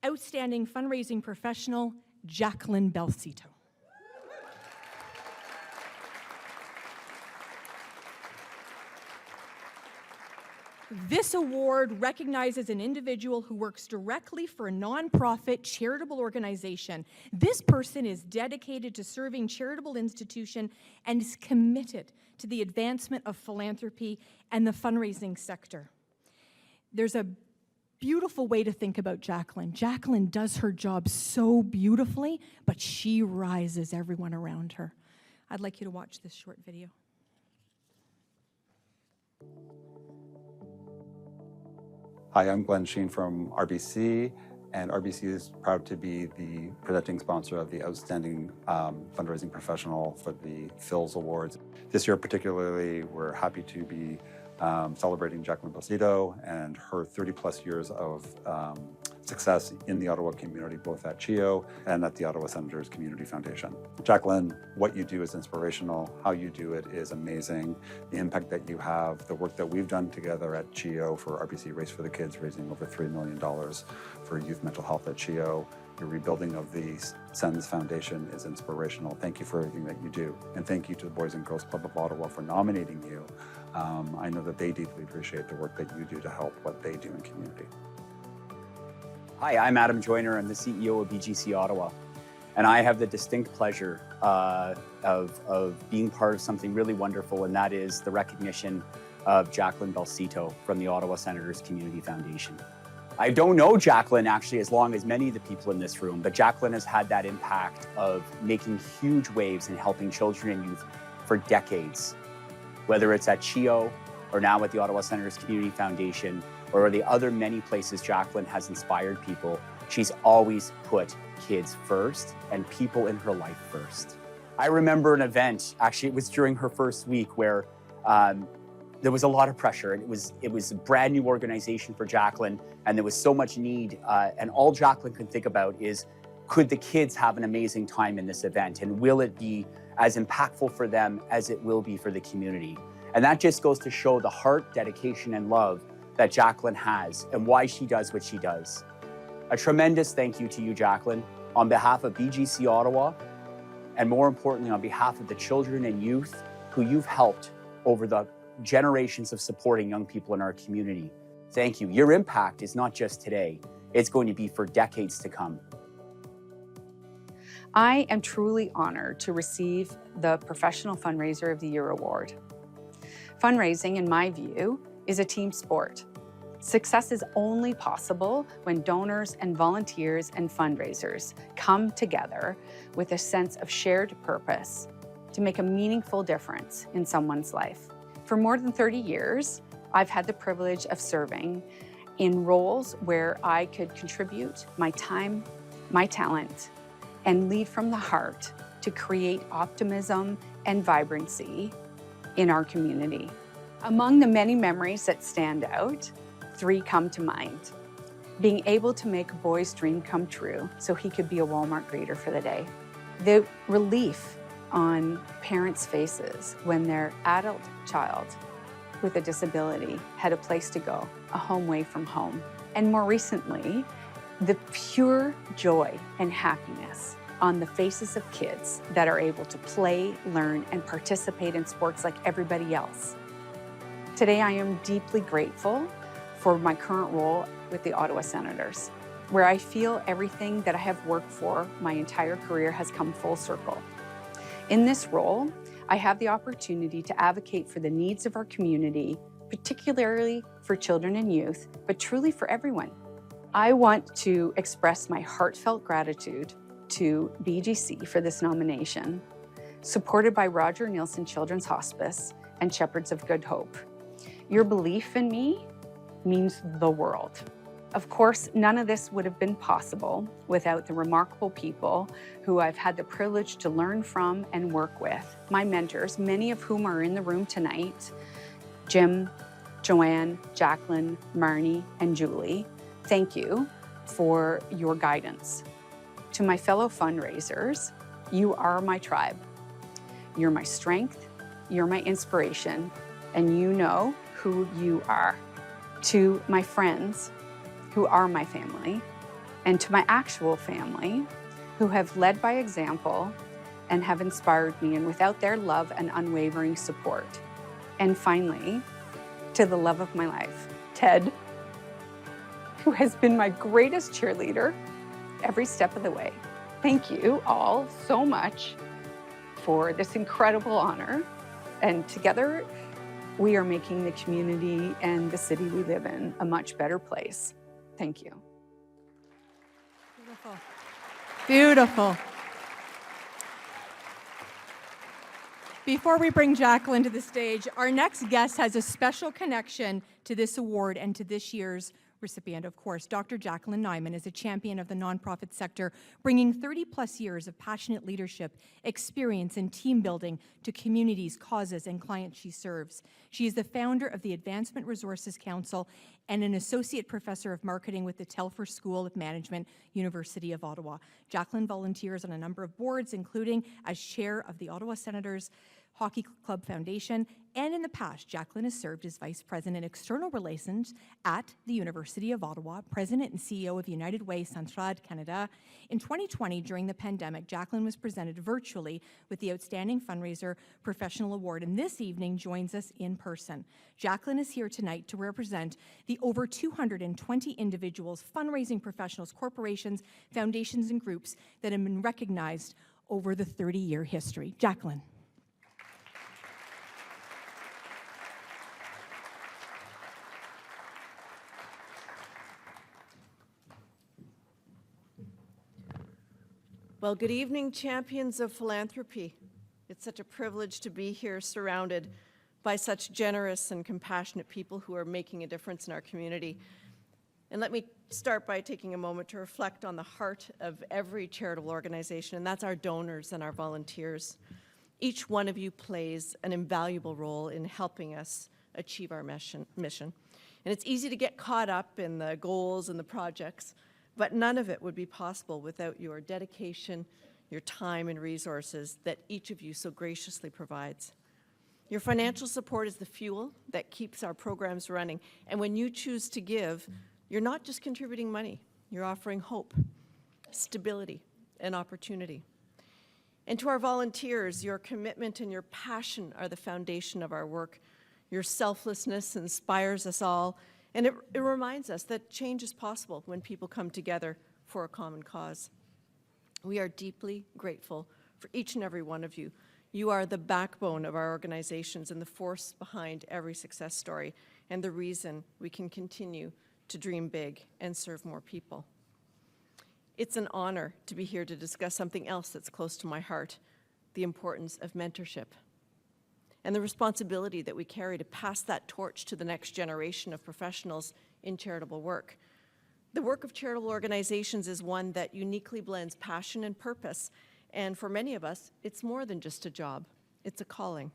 outstanding fundraising professional, Jacqueline Belcito. This award recognizes an individual who works directly for a nonprofit charitable organization. This person is dedicated to serving charitable institutions and is committed to the advancement of philanthropy and the fundraising sector. There's a beautiful way to think about Jacqueline. Jacqueline does her job so beautifully, but she rises everyone around her. I'd like you to watch this short video. Hi, I'm Glenn Sheen from RBC, and RBC is proud to be the presenting sponsor of the Outstanding Fundraising Professional for the Phils Awards. This year particularly, we're happy to be celebrating Jacqueline Belcito and her 30-plus years of success in the Ottawa community, both at CHEO and at the Ottawa Senators Community Foundation. Jacqueline, what you do is inspirational. How you do it is amazing. The impact that you have, the work that we've done together at CHEO for RBC Race for the Kids, raising over $3 million for youth mental health at CHEO. Your rebuilding of the SENS Foundation is inspirational. Thank you for everything that you do. And thank you to the Boys and Girls Club of Ottawa for nominating you. I know that they deeply appreciate the work that you do to help what they do in community. Hi, I'm Adam Joyner. I'm the CEO of BGC Ottawa. And I have the distinct pleasure of being part of something really wonderful, and that is the recognition of Jacqueline Belcito from the Ottawa Senators Community Foundation. I don't know Jacqueline actually as long as many of the people in this room, but Jacqueline has had that impact of making huge waves in helping children and youth for decades, whether it's at CHEO or now at the Ottawa Senators Community Foundation, or the other many places Jacqueline has inspired people. She's always put kids first and people in her life first. I remember an event, actually it was during her first week, where there was a lot of pressure, and it was a brand new organization for Jacqueline, and there was so much need, and all Jacqueline could think about is, could the kids have an amazing time in this event, and will it be as impactful for them as it will be for the community? And that just goes to show the heart, dedication, and love that Jacqueline has and why she does what she does. A tremendous thank you to you, Jacqueline, on behalf of BGC Ottawa, and more importantly, on behalf of the children and youth who you've helped over the generations of supporting young people in our community. Thank you. Your impact is not just today, it's going to be for decades to come. I am truly honored to receive the Professional Fundraiser of the Year award. Fundraising, in my view, is a team sport. Success is only possible when donors and volunteers and fundraisers come together with a sense of shared purpose to make a meaningful difference in someone's life. For more than 30 years, I've had the privilege of serving in roles where I could contribute my time, my talent, and lead from the heart to create optimism and vibrancy in our community. Among the many memories that stand out, 3 come to mind. Being able to make a boy's dream come true so he could be a Walmart greeter for the day. The relief on parents' faces when their adult child with a disability had a place to go, a home away from home. And more recently, the pure joy and happiness on the faces of kids that are able to play, learn, and participate in sports like everybody else. Today, I am deeply grateful for my current role with the Ottawa Senators, where I feel everything that I have worked for my entire career has come full circle. In this role, I have the opportunity to advocate for the needs of our community, particularly for children and youth, but truly for everyone. I want to express my heartfelt gratitude to BGC for this nomination, supported by Roger Nielsen Children's Hospice and Shepherds of Good Hope. Your belief in me means the world. Of course, none of this would have been possible without the remarkable people who I've had the privilege to learn from and work with. My mentors, many of whom are in the room tonight, Jim, Joanne, Jacqueline, Marnie, and Julie, thank you for your guidance. To my fellow fundraisers, you are my tribe. You're my strength, you're my inspiration, and you know who you are. To my friends, who are my family, and to my actual family, who have led by example and have inspired me, and without their love and unwavering support. And finally, to the love of my life, Ted, who has been my greatest cheerleader every step of the way. Thank you all so much for this incredible honor, and together we are making the community and the city we live in a much better place. Thank you. Beautiful. Beautiful. Before we bring Jacqueline to the stage, our next guest has a special connection to this award and to this year's recipient, of course. Dr. Jacqueline Nyman is a champion of the nonprofit sector, bringing 30-plus years of passionate leadership, experience, and team building to communities, causes, and clients she serves. She is the founder of the Advancement Resources Council and an associate professor of marketing with the Telfer School of Management, University of Ottawa. Jacqueline volunteers on a number of boards, including as chair of the Ottawa Senators Hockey Club Foundation, and in the past, Jacqueline has served as Vice President External Relations at the University of Ottawa, President and CEO of United Way Centrade Canada. In 2020, during the pandemic, Jacqueline was presented virtually with the Outstanding Fundraiser Professional Award, and this evening joins us in person. Jacqueline is here tonight to represent the over 220 individuals, fundraising professionals, corporations, foundations, and groups that have been recognized over the 30-year history. Jacqueline. Well, good evening, champions of philanthropy. It's such a privilege to be here surrounded by such generous and compassionate people who are making a difference in our community. And let me start by taking a moment to reflect on the heart of every charitable organization, and that's our donors and our volunteers. Each one of you plays an invaluable role in helping us achieve our mission. And it's easy to get caught up in the goals and the projects, but none of it would be possible without your dedication, your time and resources that each of you so graciously provides. Your financial support is the fuel that keeps our programs running. And when you choose to give, you're not just contributing money, you're offering hope, stability, and opportunity. And to our volunteers, your commitment and your passion are the foundation of our work. Your selflessness inspires us all, and it reminds us that change is possible when people come together for a common cause. We are deeply grateful for each and every one of you. You are the backbone of our organizations and the force behind every success story, and the reason we can continue to dream big and serve more people. It's an honor to be here to discuss something else that's close to my heart, the importance of mentorship and the responsibility that we carry to pass that torch to the next generation of professionals in charitable work. The work of charitable organizations is one that uniquely blends passion and purpose, and for many of us, it's more than just a job, it's a calling.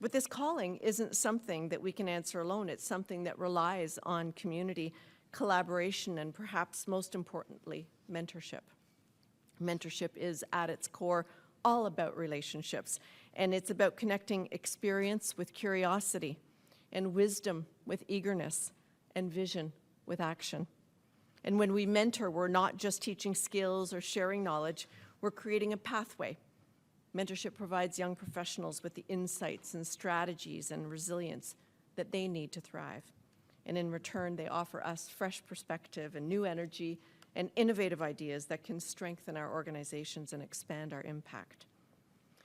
But this calling isn't something that we can answer alone, it's something that relies on community, collaboration, and perhaps most importantly, mentorship. Mentorship is at its core all about relationships, and it's about connecting experience with curiosity, and wisdom with eagerness, and vision with action. And when we mentor, we're not just teaching skills or sharing knowledge, we're creating a pathway. Mentorship provides young professionals with the insights and strategies and resilience that they need to thrive. And in return, they offer us fresh perspective and new energy and innovative ideas that can strengthen our organizations and expand our impact.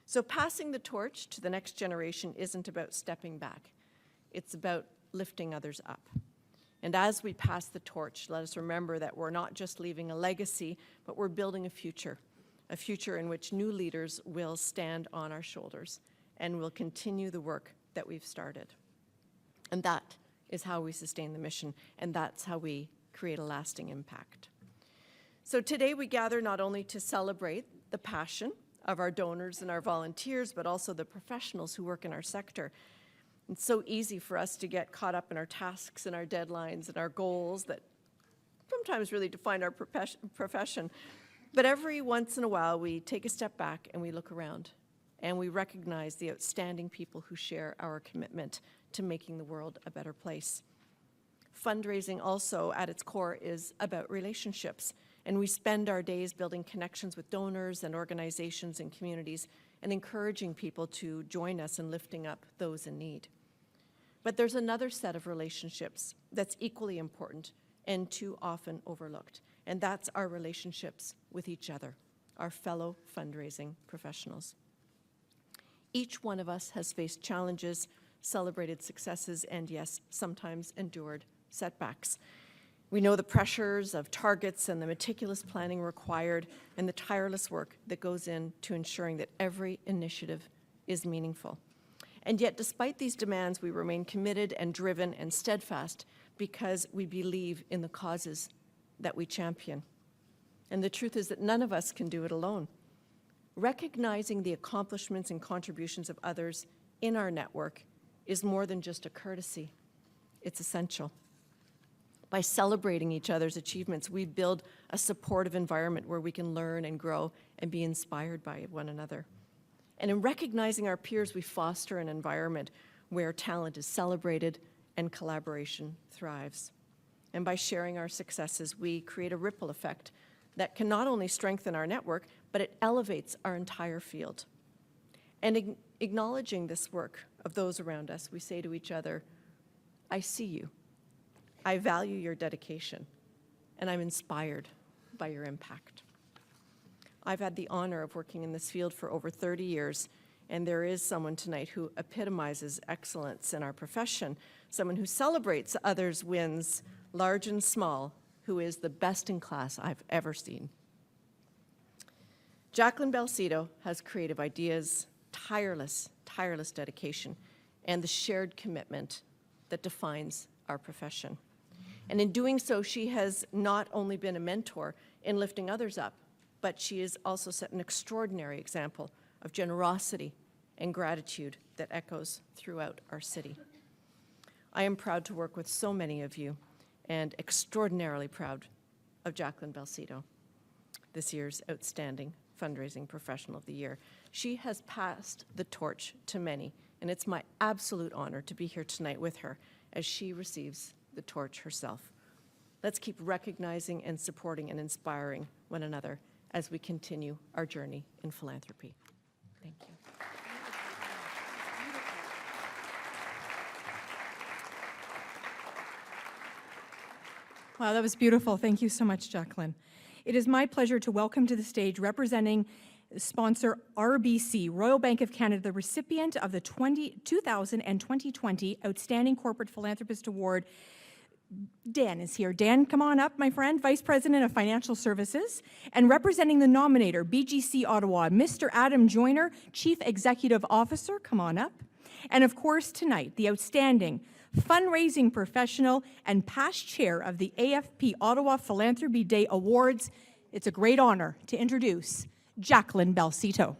So passing the torch to the next generation isn't about stepping back. It's about lifting others up. And as we pass the torch, let us remember that we're not just leaving a legacy, but we're building a future in which new leaders will stand on our shoulders and will continue the work that we've started. And that is how we sustain the mission, and that's how we create a lasting impact. So today we gather not only to celebrate the passion of our donors and our volunteers, but also the professionals who work in our sector. It's so easy for us to get caught up in our tasks and our deadlines and our goals that sometimes really define our profession. But every once in a while, we take a step back and we look around and we recognize the outstanding people who share our commitment to making the world a better place. Fundraising also, at its core, is about relationships, and we spend our days building connections with donors and organizations and communities and encouraging people to join us in lifting up those in need. But there's another set of relationships that's equally important and too often overlooked, and that's our relationships with each other, our fellow fundraising professionals. Each one of us has faced challenges, celebrated successes, and yes, sometimes endured setbacks. We know the pressures of targets and the meticulous planning required and the tireless work that goes into ensuring that every initiative is meaningful. And yet, despite these demands, we remain committed and driven and steadfast because we believe in the causes that we champion. And the truth is that none of us can do it alone. Recognizing the accomplishments and contributions of others in our network is more than just a courtesy, it's essential. By celebrating each other's achievements, we build a supportive environment where we can learn and grow and be inspired by one another. And in recognizing our peers, we foster an environment where talent is celebrated and collaboration thrives. And by sharing our successes, we create a ripple effect that can not only strengthen our network, but it elevates our entire field. And acknowledging this work of those around us, we say to each other, I see you. I value your dedication, and I'm inspired by your impact. I've had the honor of working in this field for over 30 years, and there is someone tonight who epitomizes excellence in our profession, someone who celebrates others' wins, large and small, who is the best in class I've ever seen. Jacqueline Balsito has creative ideas, tireless dedication, and the shared commitment that defines our profession. And in doing so, she has not only been a mentor in lifting others up, but she has also set an extraordinary example of generosity and gratitude that echoes throughout our city. I am proud to work with so many of you and extraordinarily proud of Jacqueline Balsito, this year's Outstanding Fundraising Professional of the Year. She has passed the torch to many and it's my absolute honor to be here tonight with her as she receives the torch herself. Let's keep recognizing and supporting and inspiring one another as we continue our journey in philanthropy. Thank you. Wow, that was beautiful. Thank you so much, Jacqueline. It is my pleasure to welcome to the stage, representing sponsor RBC, Royal Bank of Canada, the recipient of the 2000 and 2020 Outstanding Corporate Philanthropist Award. Dan is here. Dan, come on up, my friend, Vice President of Financial Services. And representing the nominator, BGC Ottawa, Mr. Adam Joyner, Chief Executive Officer, come on up. And of course, tonight, the outstanding fundraising professional and past chair of the AFP Ottawa Philanthropy Day Awards. It's a great honor to introduce Jacqueline Belcito.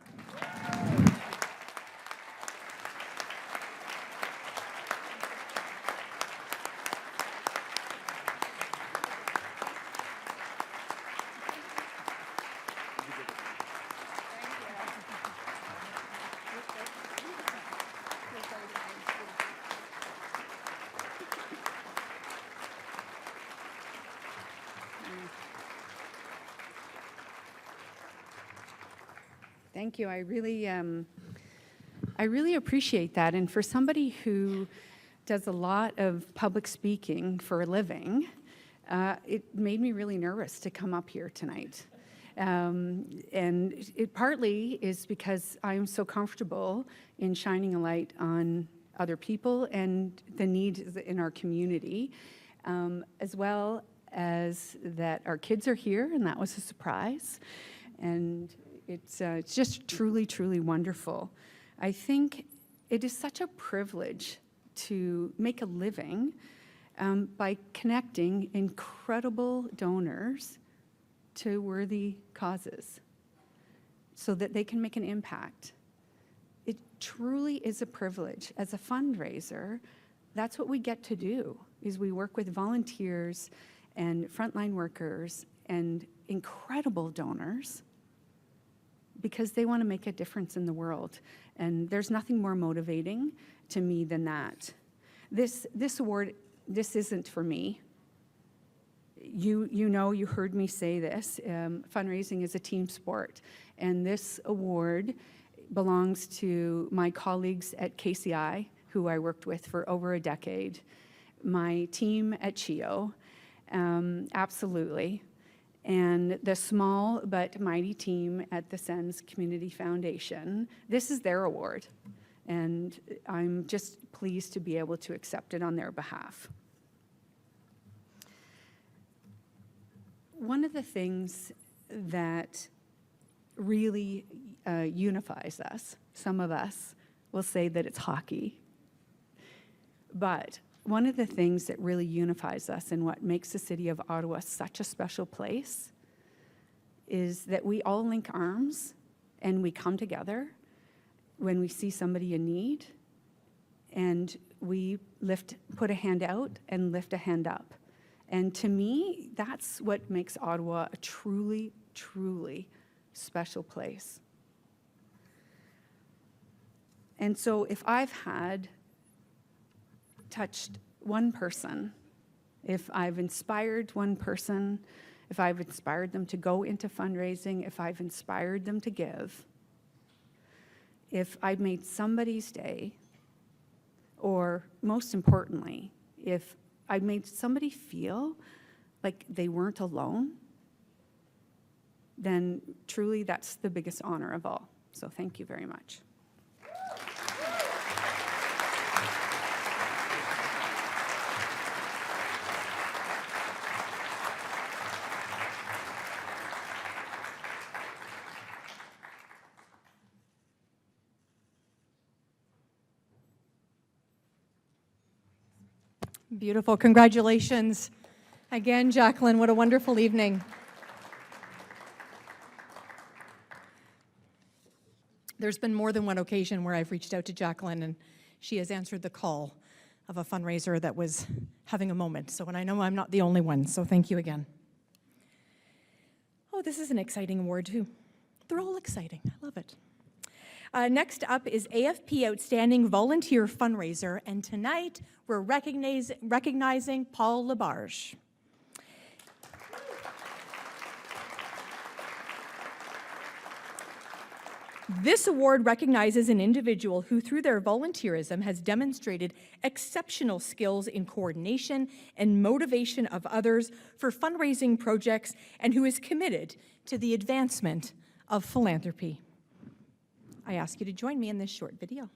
Thank you. I really appreciate that. And for somebody who does a lot of public speaking for a living, it made me really nervous to come up here tonight. And it partly is because I'm so comfortable in shining a light on other people and the needs in our community, as well as that our kids are here, and that was a surprise. And it's just truly, truly wonderful. I think it is such a privilege to make a living by connecting incredible donors to worthy causes so that they can make an impact. It truly is a privilege. As a fundraiser, that's what we get to do, is we work with volunteers and frontline workers and incredible donors because they want to make a difference in the world. And there's nothing more motivating to me than that. This award, this isn't for me. You know, you heard me say this, fundraising is a team sport. And this award belongs to my colleagues at KCI, who I worked with for over a decade, my team at CHIO, absolutely, and the small but mighty team at the Sens Community Foundation. This is their award, and I'm just pleased to be able to accept it on their behalf. One of the things that really unifies us, some of us will say that it's hockey, but one of the things that really unifies us and what makes the city of Ottawa such a special place is that we all link arms and we come together when we see somebody in need, and we put a hand out and lift a hand up. And to me, that's what makes Ottawa a truly, truly special place. And so if I've touched one person, if I've inspired one person, if I've inspired them to go into fundraising, if I've inspired them to give, if I've made somebody's day, or most importantly, if I've made somebody feel like they weren't alone, then truly that's the biggest honor of all. So thank you very much. Beautiful. Congratulations. Again, Jacqueline, what a wonderful evening. There's been more than one occasion where I've reached out to Jacqueline and she has answered the call of a fundraiser that was having a moment. So, and I know I'm not the only one, so thank you again. Oh, this is an exciting award too. They're all exciting. I love it. Next up is AFP Outstanding Volunteer Fundraiser, and tonight we're recognizing Paul Labarge. This award recognizes an individual who, through their volunteerism, has demonstrated exceptional skills in coordination and motivation of others for fundraising projects and who is committed to the advancement of philanthropy. I ask you to join me in this short video.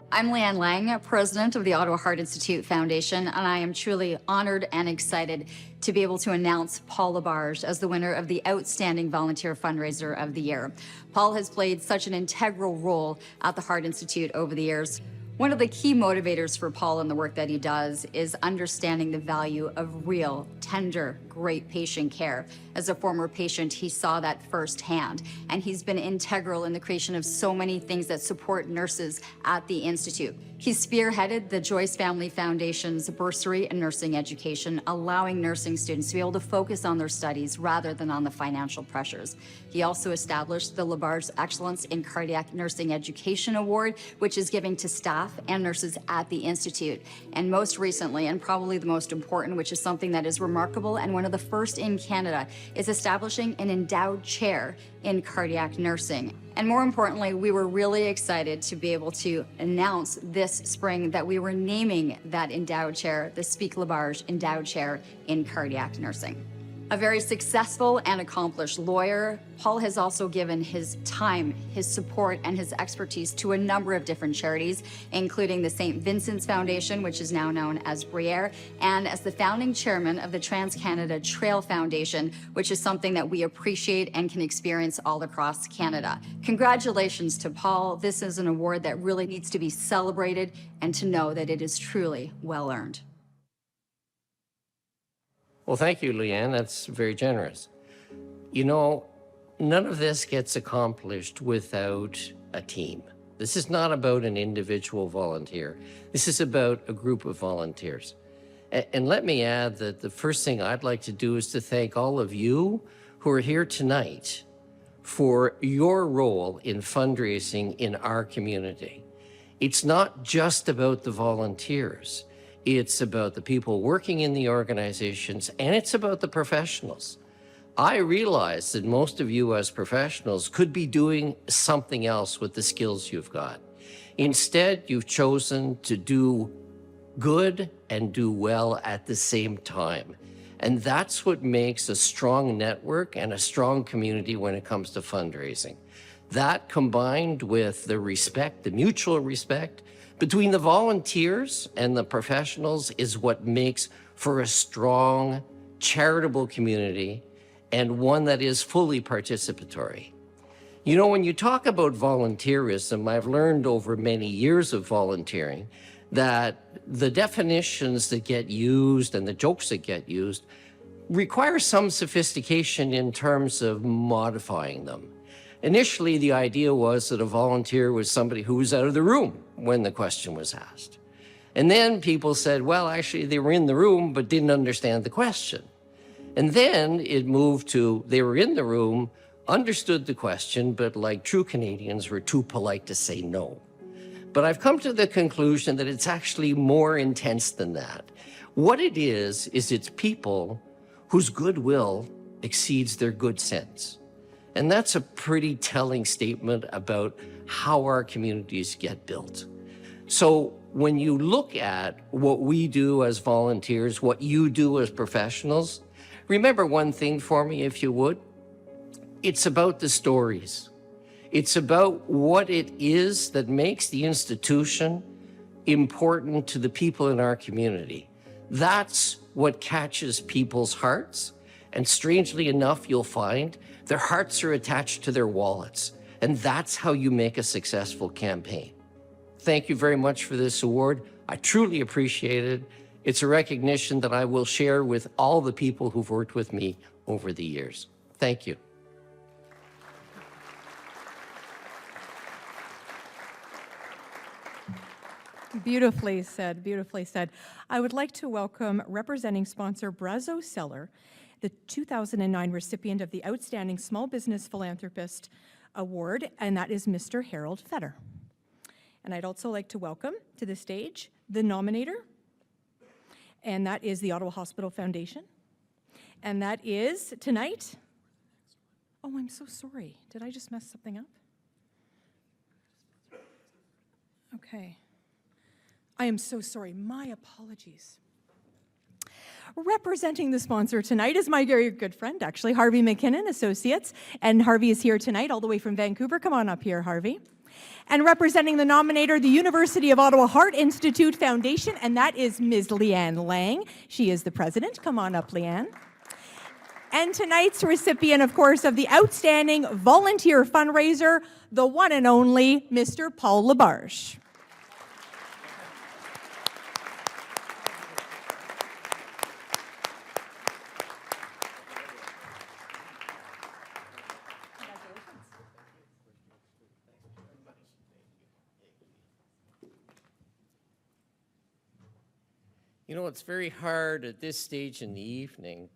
I'm Leanne Lang, president of the Ottawa Heart Institute Foundation, and I am truly honored and excited to be able to announce Paul Labarge as the winner of the Outstanding Volunteer Fundraiser of the Year. Paul has played such an integral role at the Heart Institute over the years. One of the key motivators for Paul in the work that he does is understanding the value of real, tender, great patient care. As a former patient, he saw that firsthand, and he's been integral in the creation of so many things that support nurses at the Institute. He spearheaded the Joyce Family Foundation's bursary and nursing education, allowing nursing students to be able to focus on their studies rather than on the financial pressures. He also established the Labarge Excellence in Cardiac Nursing Education Award, which is giving to staff and nurses at the Institute. And most recently, and probably the most important, which is something that is remarkable and one of the first in Canada, is establishing an endowed chair in cardiac nursing. And more importantly, we were really excited to be able to announce this spring that we were naming that endowed chair the Speak Labarge Endowed Chair in Cardiac Nursing. A very successful and accomplished lawyer, Paul has also given his time, his support, and his expertise to a number of different charities, including the St. Vincent's Foundation, which is now known as Briere, and as the founding chairman of the Trans-Canada Trail Foundation, which is something that we appreciate and can experience all across Canada. Congratulations to Paul. This is an award that really needs to be celebrated and to know that it is truly well earned. Well, thank you, Leanne. That's very generous. You know, none of this gets accomplished without a team. This is not about an individual volunteer. This is about a group of volunteers. And let me add that the first thing I'd like to do is to thank all of you who are here tonight for your role in fundraising in our community. It's not just about the volunteers. It's about the people working in the organizations, and it's about the professionals. I realize that most of you as professionals could be doing something else with the skills you've got. Instead, you've chosen to do good and do well at the same time. And that's what makes a strong network and a strong community when it comes to fundraising. That combined with the respect, the mutual respect, between the volunteers and the professionals is what makes for a strong, charitable community and one that is fully participatory. You know, when you talk about volunteerism, I've learned over many years of volunteering that the definitions that get used and the jokes that get used require some sophistication in terms of modifying them. Initially, the idea was that a volunteer was somebody who was out of the room when the question was asked. And then people said, well, actually, they were in the room but didn't understand the question. And then it moved to they were in the room, understood the question, but like true Canadians, were too polite to say no. But I've come to the conclusion that it's actually more intense than that. What it is it's people whose goodwill exceeds their good sense. And that's a pretty telling statement about how our communities get built. So when you look at what we do as volunteers, what you do as professionals, remember one thing for me, if you would. It's about the stories. It's about what it is that makes the institution important to the people in our community. That's what catches people's hearts. And strangely enough, you'll find their hearts are attached to their wallets. And that's how you make a successful campaign. Thank you very much for this award. I truly appreciate it. It's a recognition that I will share with all the people who've worked with me over the years. Thank you. Beautifully said, beautifully said. I would like to welcome representing sponsor Brazo Seller, the 2009 recipient of the Outstanding Small Business Philanthropist Award, and that is Mr. Harold Fetter. And I'd also like to welcome to the stage the nominator, and that is the Ottawa Hospital Foundation. And that is tonight. Oh, I'm so sorry. Did I just mess something up? Okay. I am so sorry. My apologies. Representing the sponsor tonight is my very good friend, actually, Harvey McKinnon Associates. And Harvey is here tonight all the way from Vancouver. Come on up here, Harvey. And representing the nominator, the University of Ottawa Heart Institute Foundation, and that is Ms. Leanne Lang. She is the president. Come on up, Leanne. And tonight's recipient, of course, of the Outstanding Volunteer Fundraiser, the one and only Mr. Paul Labarge. You know, it's very hard at this stage in the evening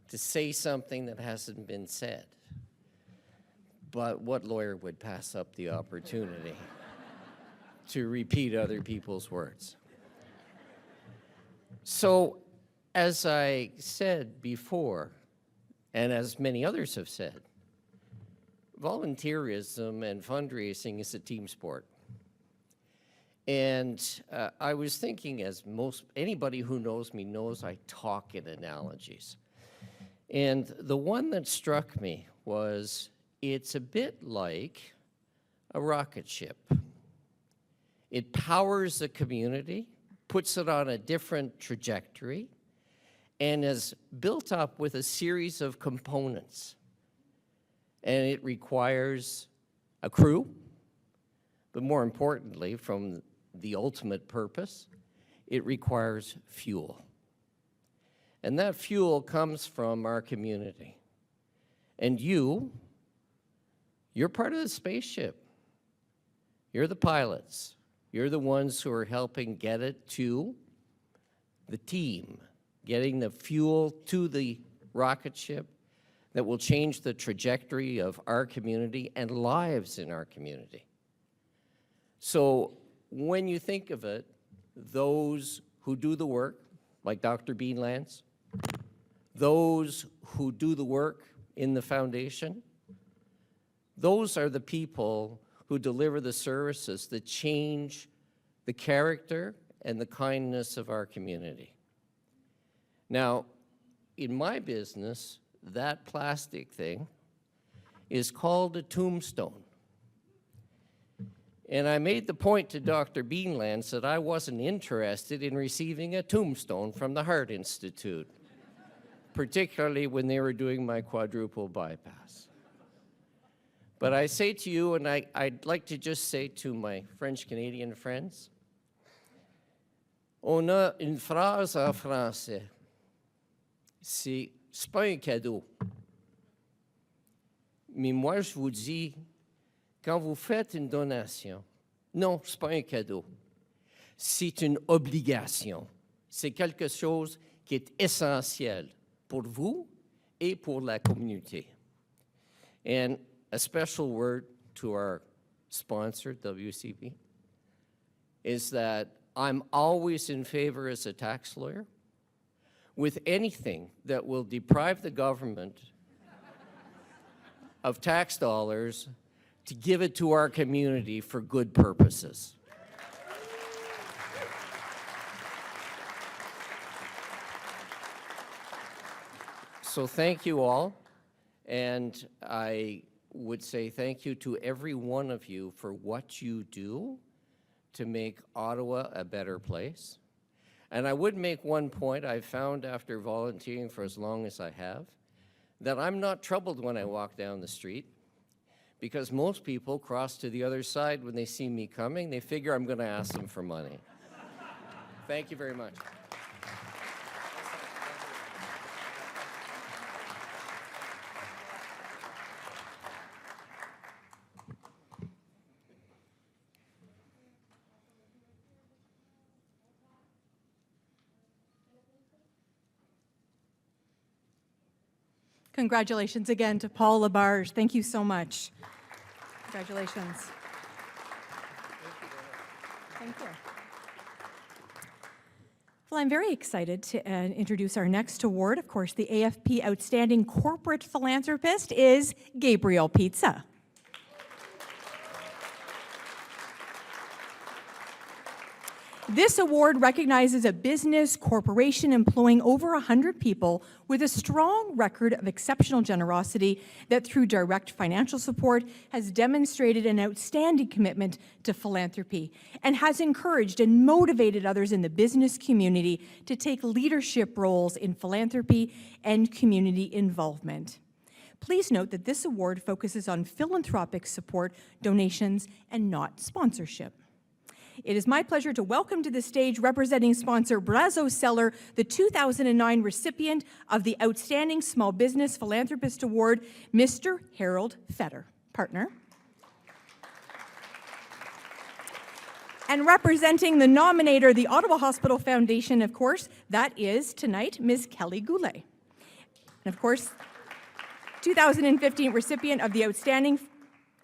to say something that hasn't been said. But what lawyer would pass up the opportunity to repeat other people's words? So, as I said before, and as many others have said, volunteerism and fundraising is a team sport. And I was thinking, as anybody who knows me knows, I talk in analogies. And the one that struck me was, it's a bit like a rocket ship. It powers a community, puts it on a different trajectory, and is built up with a series of components. And it requires a crew, but more importantly, from the ultimate purpose, it requires fuel. And that fuel comes from our community. And you're part of the spaceship. You're the pilots. You're the ones who are helping get it to the team, getting the fuel to the rocket ship that will change the trajectory of our community and lives in our community. So when you think of it, those who do the work, like Dr. Bean Lance, those who do the work in the foundation, those are the people who deliver the services that change the character and the kindness of our community. Now, in my business, that plastic thing is called a tombstone. And I made the point to Dr. Beanlands that I wasn't interested in receiving a tombstone from the Heart Institute, particularly when they were doing my quadruple bypass. But I say to you, and I'd like to just say to my French-Canadian friends, on a une phrase en français, c'est pas un cadeau. Mais moi, je vous dis, quand vous faites une donation, non, ce n'est pas un cadeau. C'est une obligation. C'est quelque chose qui est essentiel pour vous et pour la communauté. And a special word to our sponsor, WCP, is that I'm always in favor as a tax lawyer with anything that will deprive the government of tax dollars to give it to our community for good purposes. So thank you all, and I would say thank you to every one of you for what you do to make Ottawa a better place. And I would make one point I found after volunteering for as long as I have, that I'm not troubled when I walk down the street, because most people cross to the other side when they see me coming. They figure I'm going to ask them for money. Thank you very much. Congratulations again to Paul Labarge. Thank you so much. Congratulations. Thank you. Well, I'm very excited to introduce our next award. Of course, the AFP Outstanding Corporate Philanthropist is Gabriel Pizza. This award recognizes a business corporation employing over 100 people with a strong record of exceptional generosity that through direct financial support has demonstrated an outstanding commitment to philanthropy and has encouraged and motivated others in the business community to take leadership roles in philanthropy and community involvement. Please note that this award focuses on philanthropic support, donations, and not sponsorship. It is my pleasure to welcome to the stage, representing sponsor Brazo Seller, the 2009 recipient of the Outstanding Small Business Philanthropist Award, Mr. Harold Fetter. Partner. And representing the nominator, the Ottawa Hospital Foundation, of course, that is tonight Ms. Kelly Goulet. And of course, 2015 recipient of the Outstanding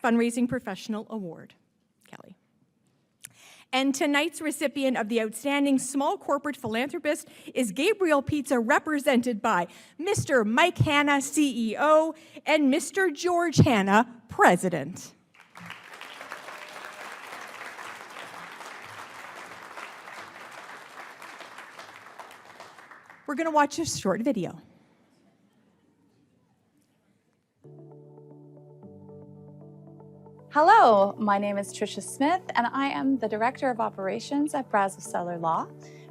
Fundraising Professional Award, Kelly. And tonight's recipient of the Outstanding Small Corporate Philanthropist is Gabriel Pizza, represented by Mr. Mike Hanna, CEO, and Mr. George Hanna, President. We're going to watch a short video. Hello, my name is Tricia Smith, and I am the Director of Operations at Brazo Seller Law.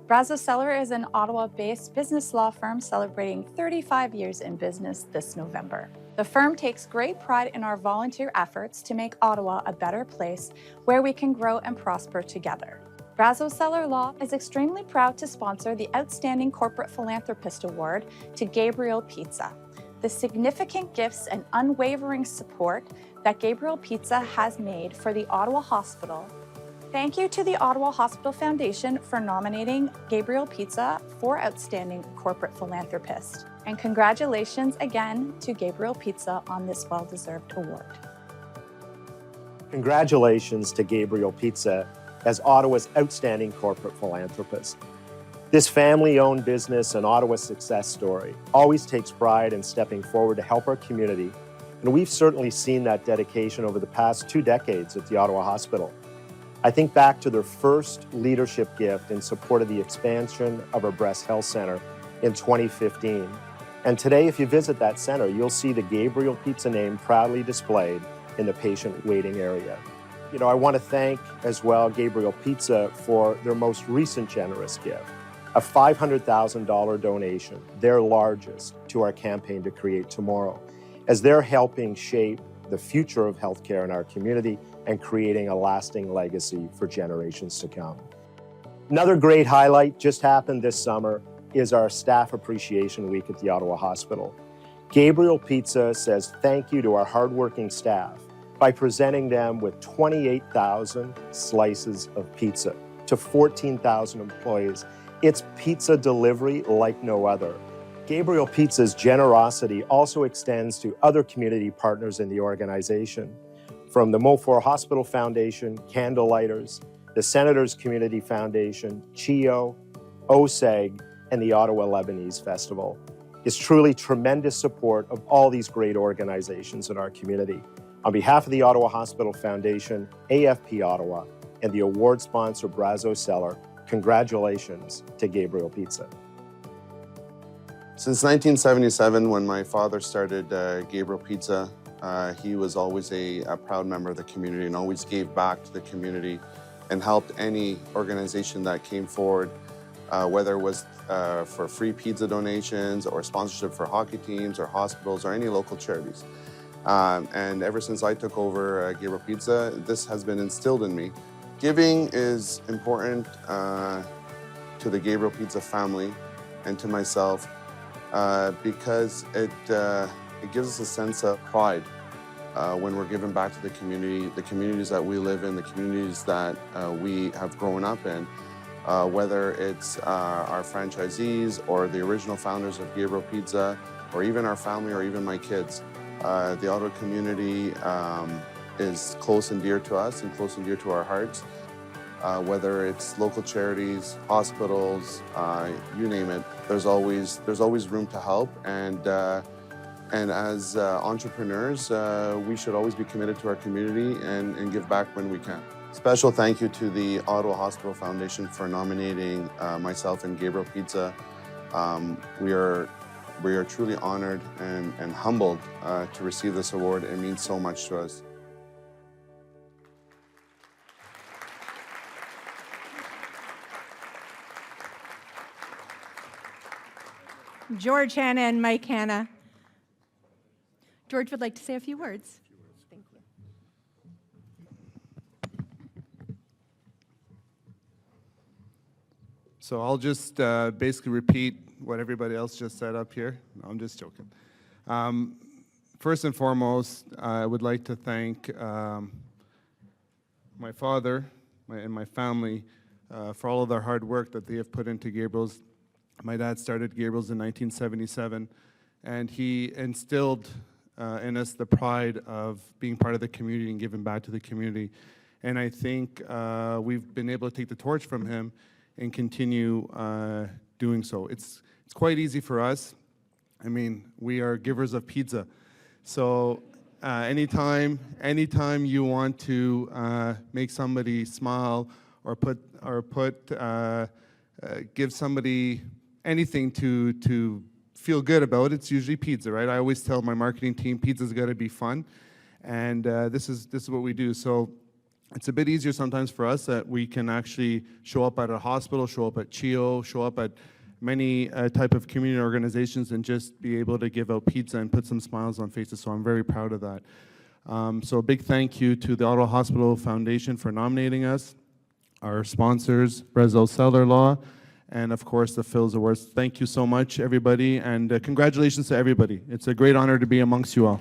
Brazo Seller is an Ottawa-based business law firm celebrating 35 years in business this November. The firm takes great pride in our volunteer efforts to make Ottawa a better place where we can grow and prosper together. Brazo Seller Law is extremely proud to sponsor the Outstanding Corporate Philanthropist Award to Gabriel Pizza. The significant gifts and unwavering support that Gabriel Pizza has made for the Ottawa Hospital. Thank you to the Ottawa Hospital Foundation for nominating Gabriel Pizza for Outstanding Corporate Philanthropist. And congratulations again to Gabriel Pizza on this well-deserved award. Congratulations to Gabriel Pizza as Ottawa's Outstanding Corporate Philanthropist. This family-owned business and Ottawa success story always takes pride in stepping forward to help our community, and we've certainly seen that dedication over the past 2 decades at the Ottawa Hospital. I think back to their first leadership gift in support of the expansion of our Breast Health Center in 2015. And today, if you visit that center, you'll see the Gabriel Pizza name proudly displayed in the patient waiting area. You know, I want to thank as well Gabriel Pizza for their most recent generous gift, a $500,000 donation, their largest, to our campaign to Create Tomorrow, as they're helping shape the future of healthcare in our community and creating a lasting legacy for generations to come. Another great highlight just happened this summer is our Staff Appreciation Week at the Ottawa Hospital. Gabriel Pizza says thank you to our hardworking staff by presenting them with 28,000 slices of pizza to 14,000 employees. It's pizza delivery like no other. Gabriel Pizza's generosity also extends to other community partners in the organization, from the Mofor Hospital Foundation, Candlelighters, the Senators Community Foundation, CHIO, OSEG, and the Ottawa Lebanese Festival. It's truly tremendous support of all these great organizations in our community. On behalf of the Ottawa Hospital Foundation, AFP Ottawa, and the award sponsor Brazo Seller, congratulations to Gabriel Pizza. Since 1977, when my father started Gabriel Pizza, he was always a proud member of the community and always gave back to the community and helped any organization that came forward, whether it was for free pizza donations or sponsorship for hockey teams or hospitals or any local charities. And ever since I took over Gabriel Pizza, this has been instilled in me. Giving is important to the Gabriel Pizza family and to myself because it gives us a sense of pride when we're giving back to the communities that we live in, the communities that we have grown up in, whether it's our franchisees or the original founders of Gabriel Pizza or even our family, or even my kids. The Ottawa community is close and dear to us and close and dear to our hearts. Whether it's local charities, hospitals, you name it, there's always room to help. And as entrepreneurs, we should always be committed to our community and give back when we can. Special thank you to the Ottawa Hospital Foundation for nominating myself and Gabriel Pizza. We are truly honored and humbled to receive this award. It means so much to us. George Hanna and Mike Hanna. George would like to say a few words. Thank you. So I'll just basically repeat what everybody else just said up here. No, I'm just joking. First and foremost, I would like to thank my father and my family for all of their hard work that they have put into Gabriel's. My dad started Gabriel's in 1977, and he instilled in us the pride of being part of the community and giving back to the community. And I think we've been able to take the torch from him and continue doing so. It's quite easy for us. I mean, we are givers of pizza. So anytime you want to make somebody smile or give somebody anything to feel good about, it's usually pizza, right? I always tell my marketing team, pizza's got to be fun, and this is what we do. So it's a bit easier sometimes for us that we can actually show up at a hospital, show up at CHIO, show up at many type of community organizations and just be able to give out pizza and put some smiles on faces. So I'm very proud of that. So a big thank you to the Ottawa Hospital Foundation for nominating us, our sponsors, Brazeau Seller Law, and of course the Phils Awards. Thank you so much, everybody, and congratulations to everybody. It's a great honor to be amongst you all.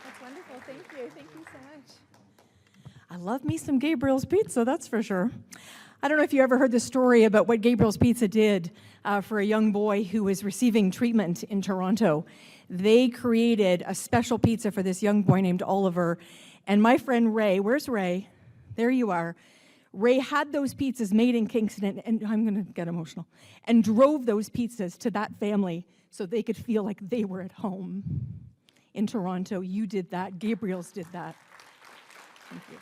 That's wonderful. Thank you. Thank you so much. I love me some Gabriel's Pizza, that's for sure. I don't know if you ever heard the story about what Gabriel's Pizza did for a young boy who was receiving treatment in Toronto. They created a special pizza for this young boy named Oliver. And my friend Ray, where's Ray? There you are. Ray had those pizzas made in Kingston, and I'm going to get emotional, and drove those pizzas to that family so they could feel like they were at home in Toronto. You did that. Gabriel's did that. Thank you.